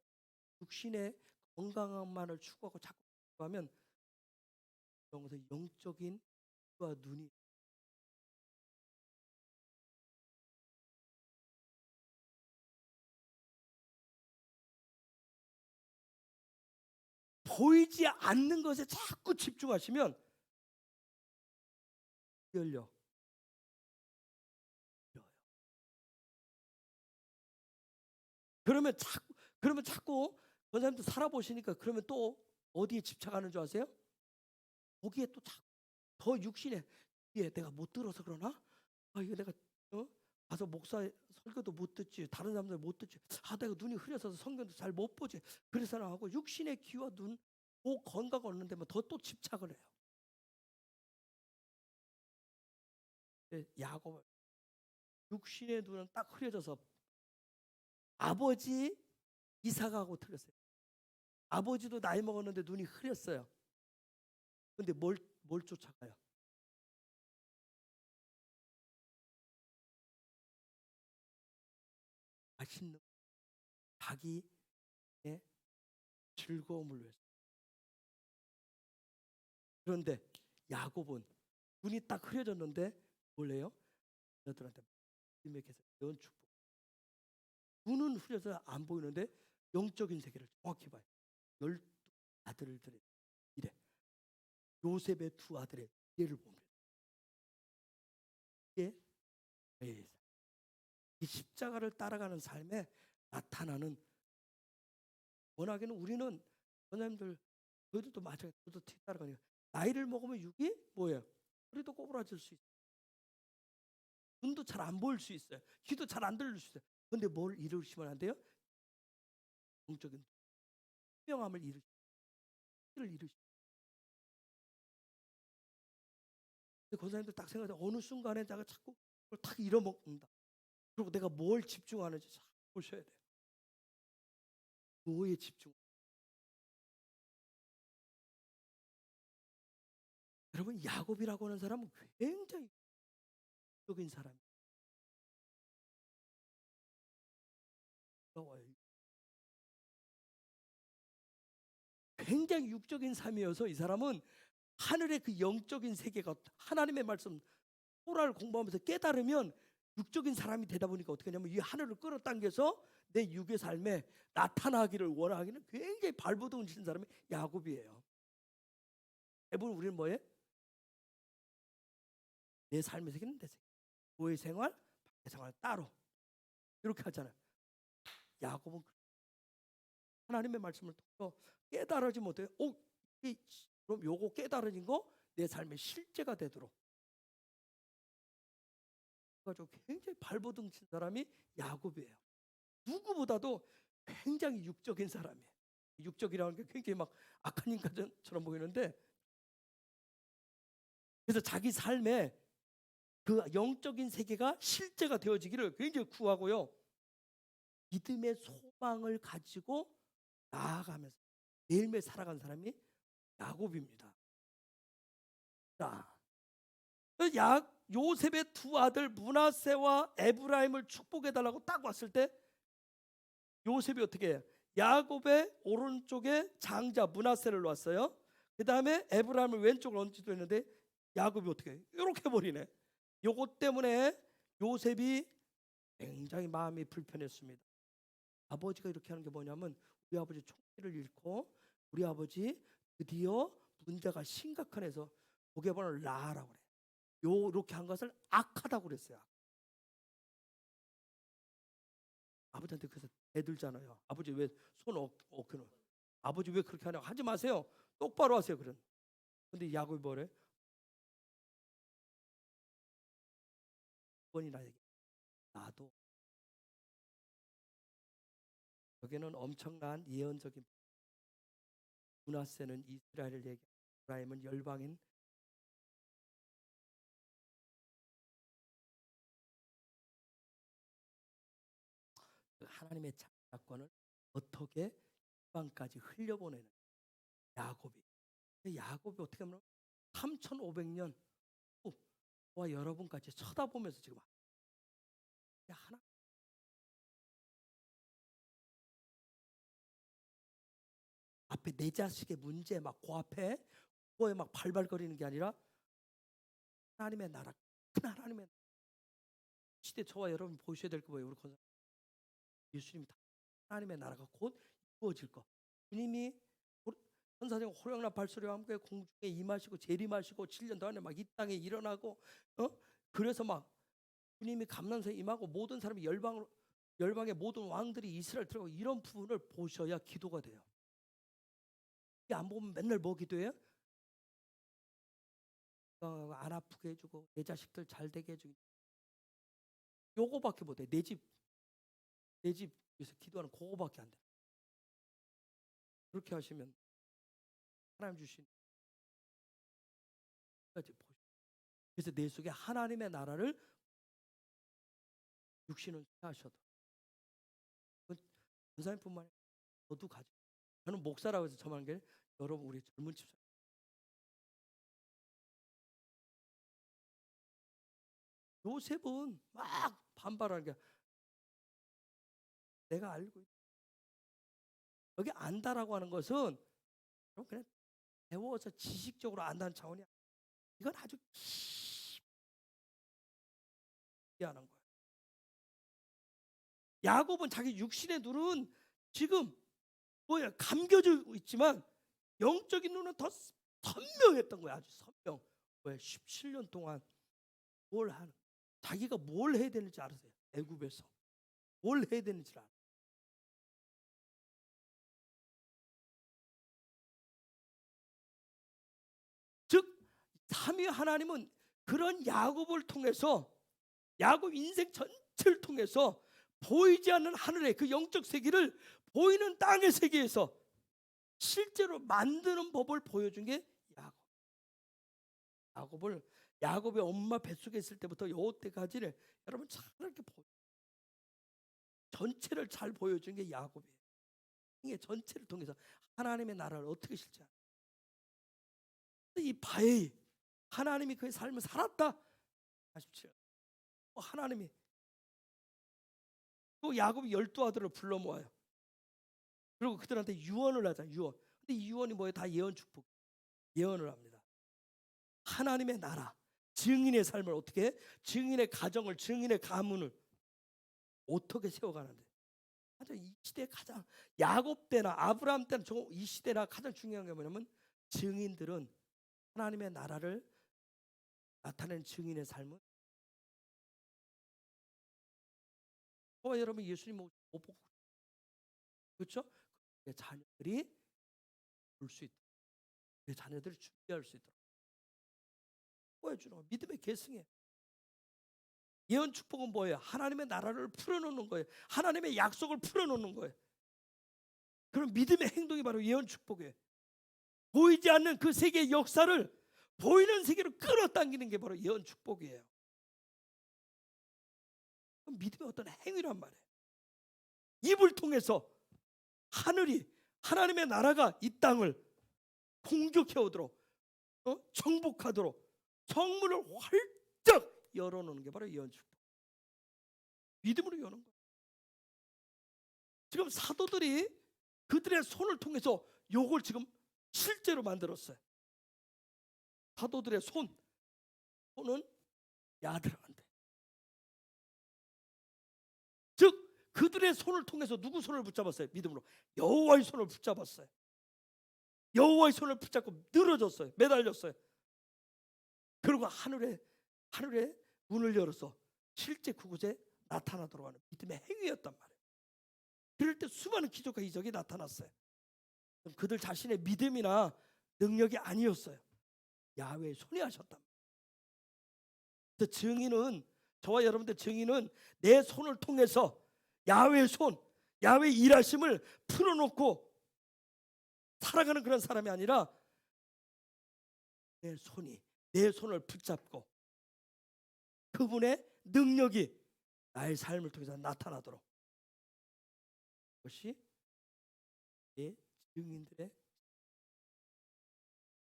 육신의 건강만을 추구하고 자꾸 하면 그러면서 영적인 과 눈이 보이지 않는 것에 자꾸 집중하시면 열려. 그러면 자꾸 권사님도 살아보시니까 그러면 또 어디에 집착하는 줄 아세요? 거기에 또 자꾸 더 육신에 내가 못 들어서 그러나? 이거 내가 가서 목사 설교도 못 듣지, 다른 사람들 못 듣지, 내가 눈이 흐려서 성경도 잘 못 보지, 그래서 나 하고 육신의 귀와 눈, 목 건강 얻는 데만 더 또 집착을 해요. 야곱 육신의 눈은 딱 흐려져서 아버지 이삭하고 틀렸어요. 아버지도 나이 먹었는데 눈이 흐렸어요. 근데 뭘 쫓아가요? 맛있는 자기의 즐거움을 위해서. 그런데 야곱은 눈이 딱 흐려졌는데 뭘래요? 너들한테 임에게서 연 축복. 눈은 흐려서 안 보이는데 영적인 세계를 정확히 봐요. 12 아들들의 미래, 요셉의 2 아들의 미래를 봅니다. 이게 이 십자가를 따라가는 삶에 나타나는, 워낙에는 우리는 원장님들 저희들도 마찬가지로 저도 티 따라가니까 나이를 먹으면 육이 뭐예요? 허리도 꼬부라질 수 있어요. 눈도 잘 안 보일 수 있어요. 귀도 잘 안 들릴 수 있어요. 그런데 뭘 이루시면 안 돼요? 영적인 투명함을 이루시면. 권사님들 딱 생각해, 어느 순간에 내가 자꾸 그걸 딱 잃어먹는다. 그리고 내가 뭘 집중하는지 잘 보셔야 돼요. 뭐에 집중? 여러분, 야곱이라고 하는 사람은 굉장히 영적인 사람이에요. 굉장히 육적인 삶이어서 이 사람은 하늘의 그 영적인 세계가 하나님의 말씀 토라를 공부하면서 깨달으면 육적인 사람이 되다 보니까 어떻게 하냐면 이 하늘을 끌어당겨서 내 육의 삶에 나타나기를 원하기는 굉장히 발버둥 치는 사람이 야곱이에요. 대부분 우리는 뭐예요? 내 삶의 세계는 내 세계, 교회 생활, 밖에 생활 따로 이렇게 하잖아요. 야곱은 하나님의 말씀을 통해서 깨달아지 못해요. 그럼 요거 깨달아진 거 내 삶의 실제가 되도록 가지고 굉장히 발버둥 친 사람이 야곱이에요. 누구보다도 굉장히 육적인 사람이에요. 육적이라는 게 굉장히 막 악한 인간처럼 보이는데, 그래서 자기 삶에 그 영적인 세계가 실제가 되어지기를 굉장히 구하고요. 믿음의 소망을 가지고 나아가면서 매일매일 살아간 사람이 야곱입니다. 자, 요셉의 2 아들 므낫세와 에브라임을 축복해달라고 딱 왔을 때 요셉이 어떻게 해요? 야곱의 오른쪽에 장자 므낫세를 놓았어요. 그 다음에 에브라임을 왼쪽으로 얹지도 했는데 야곱이 어떻게 해요? 이렇게 버리네. 요것 때문에 요셉이 굉장히 마음이 불편했습니다. 아버지가 이렇게 하는 게 뭐냐면 우리 아버지 총기를 잃고 우리 아버지 드디어 문제가 심각한 해서 고개번호를 낳으라고 그래. 요렇게 한 것을 악하다고 그랬어요. 아버지한테 그래서 대들잖아요. 아버지 왜 손 어깨는 아버지 왜 그렇게 하냐고 하지 마세요. 똑바로 하세요. 그런. 근데 야곱이 뭐래? 번이나 얘기. 나도. 여기는 엄청난 예언적인 므낫세는 이스라엘을 얘기, 에브라임은 열방인. 하나님의 작권을 어떻게 열방까지 흘려보내는 야곱이. 야곱이 어떻게 하면 3,500년 저와 여러분까지 쳐다보면서 지금 하나 앞에 내 자식의 문제 막 고앞에 그거에 막 발발거리는 게 아니라 하나님의 나라, 큰 하나님의 시대 저와 여러분 보셔야 될 거 뭐예요? 우리 권사 예수님이 다 하나님의 나라가 곧 이루어질 거. 주님이 천사장 호령나 발소리와 함께 공중에 임하시고 재림하시고 7년 동안에 막 이 땅에 일어나고 그래서 막 주님이 감난사에 임하고 모든 사람이 열방의 모든 왕들이 이스라엘 들어가고 이런 부분을 보셔야 기도가 돼요. 이게 안 보면 맨날 뭐 기도해요? 안 아프게 해주고 내 자식들 잘 되게 해주고 요거밖에 못해. 내 집 위해서 기도하는 그거밖에 안 돼. 그렇게 하시면 하나님 주신 그래서 내 속에 하나님의 나라를 육신은 하셔도 권사님뿐만 아니라 저도 가져. 저는 목사라고 해서 저만 게 여러분 우리 젊은 집사 요셉은 막 반발하는 게 내가 알고 있다. 여기 안다라고 하는 것은 그냥 배워서 지식적으로 안다는 차원이야. 이건 아주 깊게 하는 거야. 야곱은 자기 육신의 눈은 지금 뭐야 감겨져 있지만 영적인 눈은 더 선명했던 거야. 아주 선명. 왜 17년 동안 뭘 하는 자기가 뭘 해야 되는지 알았어요. 애굽에서 뭘 해야 되는지 알아. 즉 삼위 하나님은 그런 야곱을 통해서 야곱 인생 전체를 통해서 보이지 않는 하늘의 그 영적 세계를 보이는 땅의 세계에서 실제로 만드는 법을 보여준 게 야곱의 엄마 뱃속에 있을 때부터 여태까지를 여러분 잘 이렇게 전체를 잘 보여준 게 야곱이에요. 이게 전체를 통해서 하나님의 나라를 어떻게 실제하는 이 바에 하나님이 그의 삶을 살았다. 47. 하나님이 또 야곱이 12아들을 불러 모아요. 그리고 그들한테 유언을 하자. 유언. 근데 이 유언이 뭐예요? 다 예언 축복. 예언을 합니다. 하나님의 나라, 증인의 삶을 어떻게 해? 증인의 가정을, 증인의 가문을 어떻게 세워가는데? 이 시대 가장 야곱 때나 아브라함 때나 이 시대나 가장 중요한 게 뭐냐면 증인들은 하나님의 나라를 나타내는 증인의 삶은 여러분 예수님 못 보고 그렇죠? 내 자녀들이 볼 수 있다. 내 자녀들을 준비할 수 있도록 보여주는 거 믿음의 계승이에요. 예언 축복은 뭐예요? 하나님의 나라를 풀어놓는 거예요. 하나님의 약속을 풀어놓는 거예요. 그럼 믿음의 행동이 바로 예언 축복이에요. 보이지 않는 그 세계의 역사를 보이는 세계로 끌어당기는 게 바로 예언 축복이에요. 믿음의 어떤 행위란 말이에요. 입을 통해서 하늘이 하나님의 나라가 이 땅을 공격해 오도록 정복하도록 성문을 활짝 열어놓는 게 바로 예언 축복. 믿음으로 여는 거예요. 지금 사도들이 그들의 손을 통해서 요걸 지금 실제로 만들었어요. 사도들의 손은 야들어간대. 즉 그들의 손을 통해서 누구 손을 붙잡았어요? 믿음으로 여호와의 손을 붙잡았어요. 여호와의 손을 붙잡고 늘어졌어요. 매달렸어요. 그리고 하늘에 문을 열어서 실제 그곳에 나타나도록 하는 믿음의 행위였단 말이에요. 그럴 때 수많은 기적과 이적이 나타났어요. 그들 자신의 믿음이나 능력이 아니었어요. 야훼의 손이 하셨단 말이에요. 그래서 증인은 저와 여러분들 증인은 내 손을 통해서 야훼의 손, 야훼의 일하심을 풀어놓고 살아가는 그런 사람이 아니라 내 손을 붙잡고 그분의 능력이 나의 삶을 통해서 나타나도록 그것이 내 증인들의.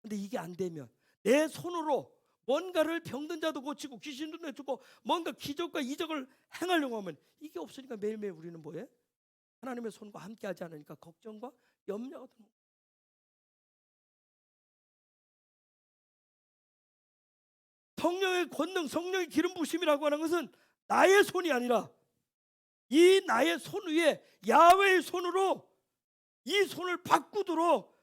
근데 이게 안 되면 내 손으로 뭔가를 병든 자도 고치고 귀신도 내주고 뭔가 기적과 이적을 행하려고 하면 이게 없으니까 매일매일 우리는 뭐해? 하나님의 손과 함께하지 않으니까 걱정과 염려가 드는 거예요. 성령의 권능, 성령의 기름 부심이라고 하는 것은 나의 손이 아니라 이 나의 손 위에 야훼의 손으로 이 손을 바꾸도록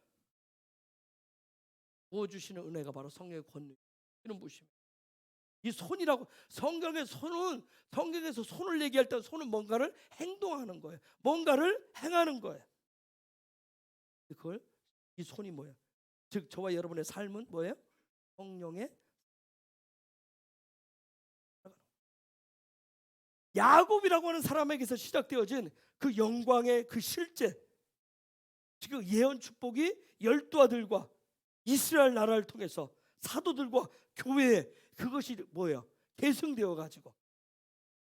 부어주시는 은혜가 바로 성령의 권능, 기름 부심. 이 손이라고, 성경의 손은, 성경에서 손을 얘기할 때 손은 뭔가를 행동하는 거예요. 뭔가를 행하는 거예요. 그걸, 이 손이 뭐예요? 즉 저와 여러분의 삶은 뭐예요? 성령의, 야곱이라고 하는 사람에게서 시작되어진 그 영광의 그 실제, 지금 예언 축복이 12아들과 이스라엘 나라를 통해서 사도들과 교회에 그것이 뭐예요? 계승되어 가지고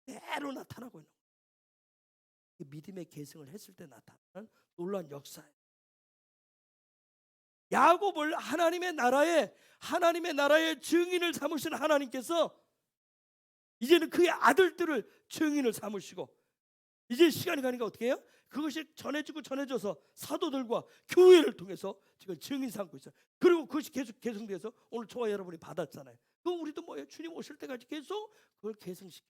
그대로 나타나고 있는 거예요. 믿음의 계승을 했을 때 나타나는 놀라운 역사예요. 야곱을 하나님의 나라의 증인을 삼으신 하나님께서 이제는 그의 아들들을 증인을 삼으시고, 이제 시간이 가니까 어떻게 해요? 그것이 전해져서 사도들과 교회를 통해서 지금 증인 삼고 있어요. 그리고 그것이 계속 계승돼서 오늘 저와 여러분이 받았잖아요. 그 우리도 뭐예요? 주님 오실 때까지 계속 그걸 계승시켜.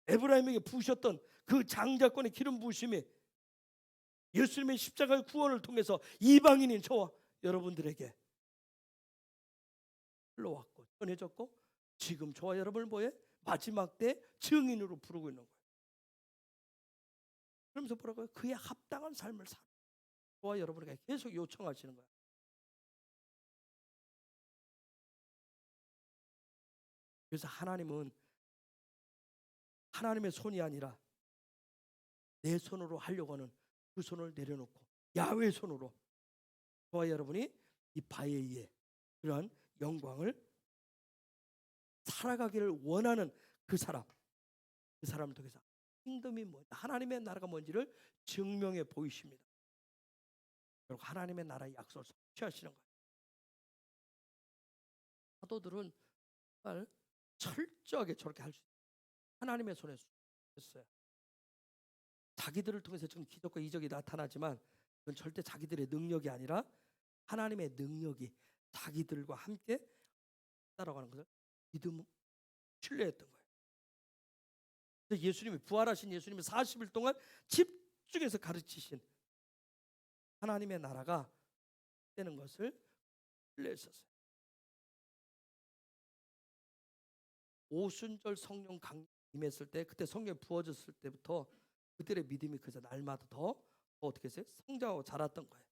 에브라임에게 부으셨던 그 장자권의 기름 부으심이 예수님의 십자가의 구원을 통해서 이방인인 저와 여러분들에게 흘러왔고 전해졌고, 지금 저와 여러분을 뭐예요? 마지막 때 증인으로 부르고 있는 거예요. 그러면서 뭐라고요? 그에 합당한 삶을 살아. 저와 여러분에게 계속 요청하시는 거예요. 그래서 하나님은 하나님의 손이 아니라 내 손으로 하려고 하는 그 손을 내려놓고 야훼의 손으로 저와 여러분이 이 바에이의 그러한 영광을 살아가기를 원하는 그 사람을 통해서 킹덤이 뭐, 하나님의 나라가 뭔지를 증명해 보이십니다. 그리고 하나님의 나라의 약속을 성취하시는 거예요. 사도들은 정말 철저하게 저렇게 할 수 있어요. 하나님의 손에 있어요. 자기들을 통해서 지금 기적과 이적이 나타나지만 그건 절대 자기들의 능력이 아니라 하나님의 능력이 자기들과 함께 따라가는 것을 믿음, 신뢰했던 거예요. 그래서 예수님이, 부활하신 예수님이 40일 동안 집중해서 가르치신 하나님의 나라가 되는 것을 신뢰했었어요. 오순절 성령 강림 임했을 때, 그때 성령이 부어졌을 때부터 그들의 믿음이 그저 날마다 더 어떻게 했어요? 성장하고 자랐던 거예요.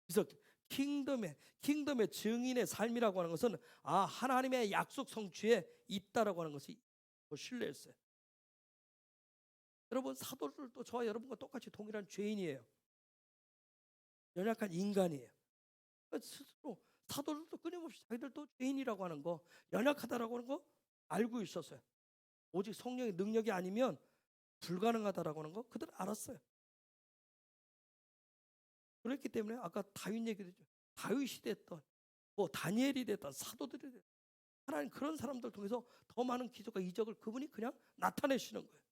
그래서 킹덤의 증인의 삶이라고 하는 것은 하나님의 약속 성취에 있다라고 하는 것이 신뢰했어요. 여러분, 사도들도 저와 여러분과 똑같이 동일한 죄인이에요. 연약한 인간이에요. 스스로 사도들도 끊임없이 자기들도 죄인이라고 하는 거, 연약하다라고 하는 거 알고 있었어요. 오직 성령의 능력이 아니면 불가능하다라고 하는 거 그들은 알았어요. 그렇기 때문에 아까 다윗 얘기도 했죠. 다윗이 됐던 뭐 다니엘이 됐던 사도들이 됐던 하나님 그런 사람들 통해서 더 많은 기적과 이적을 그분이 그냥 나타내시는 거예요.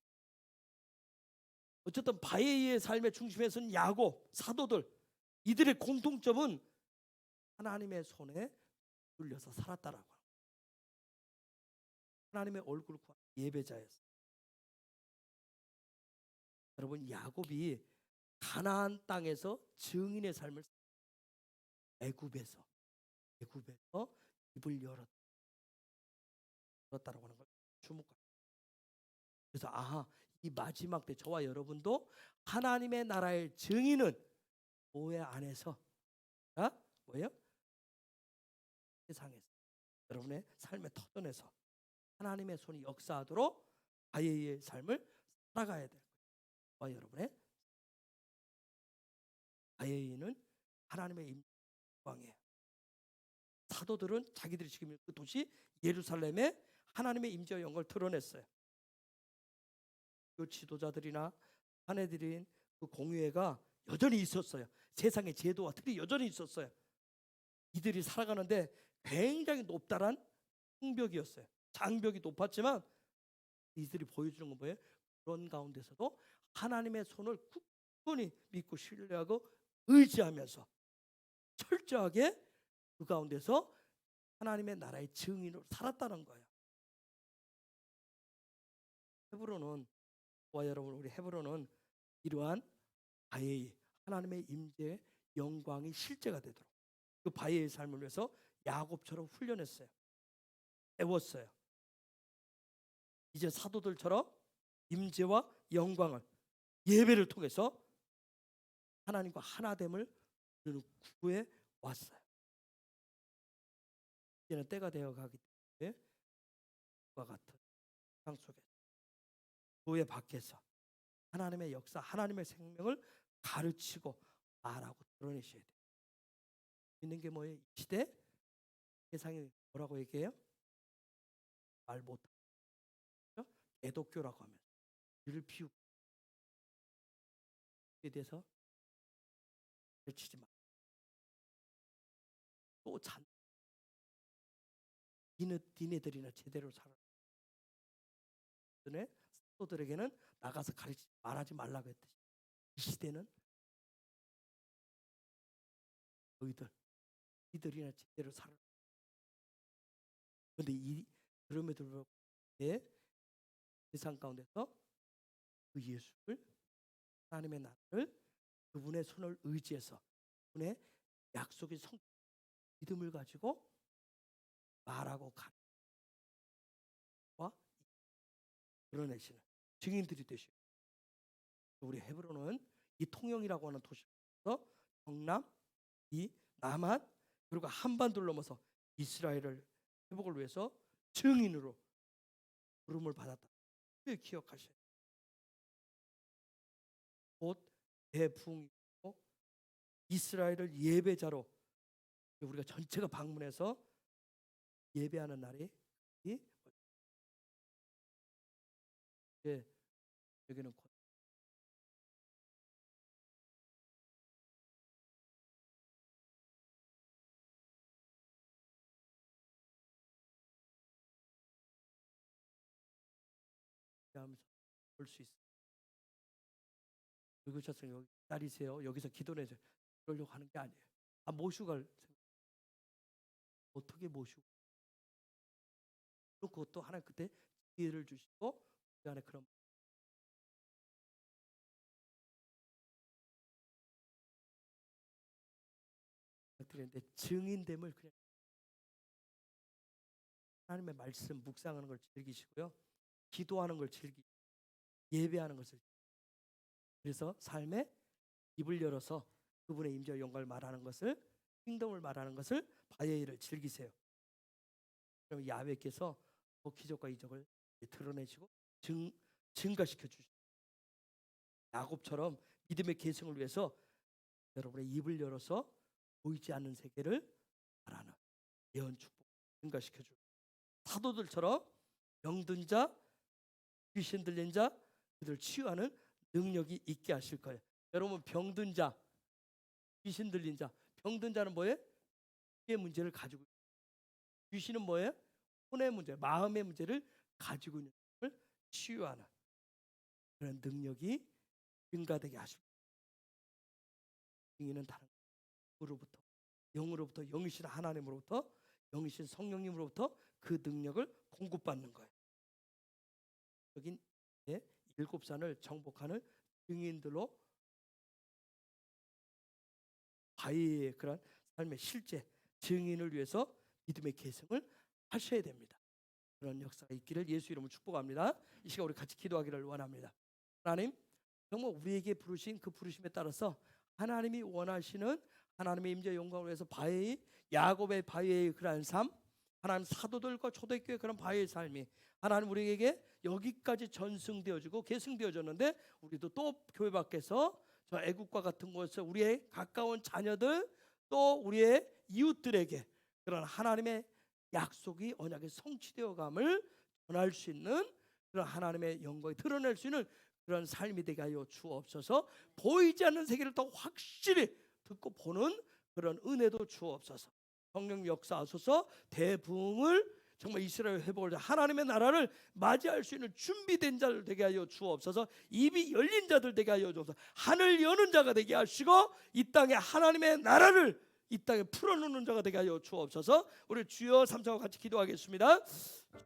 어쨌든 바에이의 삶의 중심에서는 야곱, 사도들, 이들의 공통점은 하나님의 손에 눌려서 살았다라고 합니다. 하나님의 얼굴을 구한 예배자였어요. 여러분, 야곱이 가나안 땅에서 증인의 삶을 애굽에서 입을 열었다라고 하는 걸 주목합니다. 그래서 이 마지막 때 저와 여러분도 하나님의 나라의 증인은 교회 안에서 뭐예요? 세상에서 여러분의 삶의 터전에서 하나님의 손이 역사하도록 바에이의 삶을 살아가야 돼요. 저와 여러분의 바에이는 하나님의 임광이에요. 사도들은 자기들이 지금 그 도시 예루살렘에 하나님의 임재와 영광을 드러냈어요. 그 지도자들이나 사내들인 그 공회가 여전히 있었어요. 세상의 제도와 틀이 여전히 있었어요. 이들이 살아가는데 굉장히 높다란 성벽이었어요. 장벽이 높았지만 이들이 보여주는 건 뭐예요? 그런 가운데서도 하나님의 손을 굳건히 믿고 신뢰하고 의지하면서 철저하게 그 가운데서 하나님의 나라의 증인으로 살았다는 거예요. 헤브론은, 와 여러분, 우리 헤브론은 이러한 바예의 하나님의 임재의 영광이 실제가 되도록 그 바예의 삶을 위해서 야곱처럼 훈련했어요. 배웠어요. 이제 사도들처럼 임재와 영광을 예배를 통해서 하나님과 하나됨을 우리는 구해 왔어요. 이제는 때가 되어 가기 때문에 과 같은 세상 속에서 교회 밖에서 하나님의 역사, 하나님의 생명을 가르치고 말하고 드러내셔야 돼요. 있는 게 뭐예요? 이 시대 세상이 뭐라고 얘기해요? 말 못하죠. 애독교라고 하면 이를 피우고 에 대해서 가르치지 마. 또 잔. 니네들이나 제대로 살아. 사도들에게는 나가서 가르치지 말하지 말라고 했듯이 이 시대는 너희들이나 제대로 살아. 그런데 그럼에도 불구하고 세상 가운데서 그 예수를, 하나님의 나라를, 그분의 손을 의지해서 그분의 약속의 믿음을 가지고 말하고 가와 드러내시는 증인들이 되시고, 우리 헤브론은 이 통영이라고 하는 도시에서 경남, 이 남한, 그리고 한반도를 넘어서 이스라엘을 회복을 위해서 증인으로 부름을 받았다. 기억하셔야 돼요. 곧 대풍이고 이스라엘을 예배자로 우리가 전체가 방문해서 예배하는 날이 여기는 하면서 볼 수 있어요. 그리고 여기 기다리세요. 여기서 기도내세요. 그러려고 하는 게 아니에요. 모시고 갈 생각. 어떻게 모시고? 또 그것도 하나님 그때 기회를 주시고 그 안에 그런 드리는데 증인됨을 그냥 하나님의 말씀 묵상하는 걸 즐기시고요. 기도하는 걸 즐기시고 예배하는 것을, 그래서 삶에 입을 열어서 그분의 임재와 영광을 말하는 것을, 킹덤을 말하는 것을, 바예를 즐기세요. 그럼 야훼께서 그 기적과 이적을 드러내시고 증가시켜 주시고, 야곱처럼 믿음의 계승을 위해서 여러분의 입을 열어서 보이지 않는 세계를 말하는 예언 축복 증가시켜 주고, 사도들처럼 병든 자, 귀신 들린 자, 그들 치유하는 능력이 있게 하실 거예요. 여러분, 병든 자, 귀신 들린 자, 병든 자는 뭐예요? 의 문제를 가지고, 귀신은 뭐예요? 혼의 문제, 마음의 문제를 가지고 있는 것을 치유하는 그런 능력이 증가되게 하시고, 증인은 다른 으로부터, 영으로부터, 영이신 하나님으로부터, 영이신 성령님으로부터 그 능력을 공급받는 거예요. 여긴 7산을 정복하는 증인들로 바위의 그런 삶의 실제 증인을 위해서 믿음의 계승을 하셔야 됩니다. 그런 역사가 있기를 예수 이름으로 축복합니다. 이 시간 우리 같이 기도하기를 원합니다. 하나님, 정말 우리에게 부르신 그 부르심에 따라서 하나님이 원하시는 하나님의 임재 영광을 위해서 야곱의 바위의 그러한 삶, 하나님 사도들과 초대교회 그런 바위의 삶이 하나님 우리에게 여기까지 전승되어지고 계승되어졌는데, 우리도 또 교회 밖에서 저 애국과 같은 곳에서 우리의 가까운 자녀들, 또 우리의 이웃들에게 그런 하나님의 약속이 언약의 성취되어감을 전할 수 있는 그런 하나님의 영광을 드러낼 수 있는 그런 삶이 되게 하여 주옵소서. 보이지 않는 세계를 더 확실히 듣고 보는 그런 은혜도 주옵소서. 성령 역사하소서. 대부흥을 정말 이스라엘 회복을 하나님의 나라를 맞이할 수 있는 준비된 자들 되게 하여 주옵소서. 입이 열린 자들 되게 하여 주옵소서. 하늘 여는 자가 되게 하시고 이 땅에 하나님의 나라를 이 땅에 풀어놓는 자가 되게 하여 주옵소서. 우리 주여 삼창과 같이 기도하겠습니다.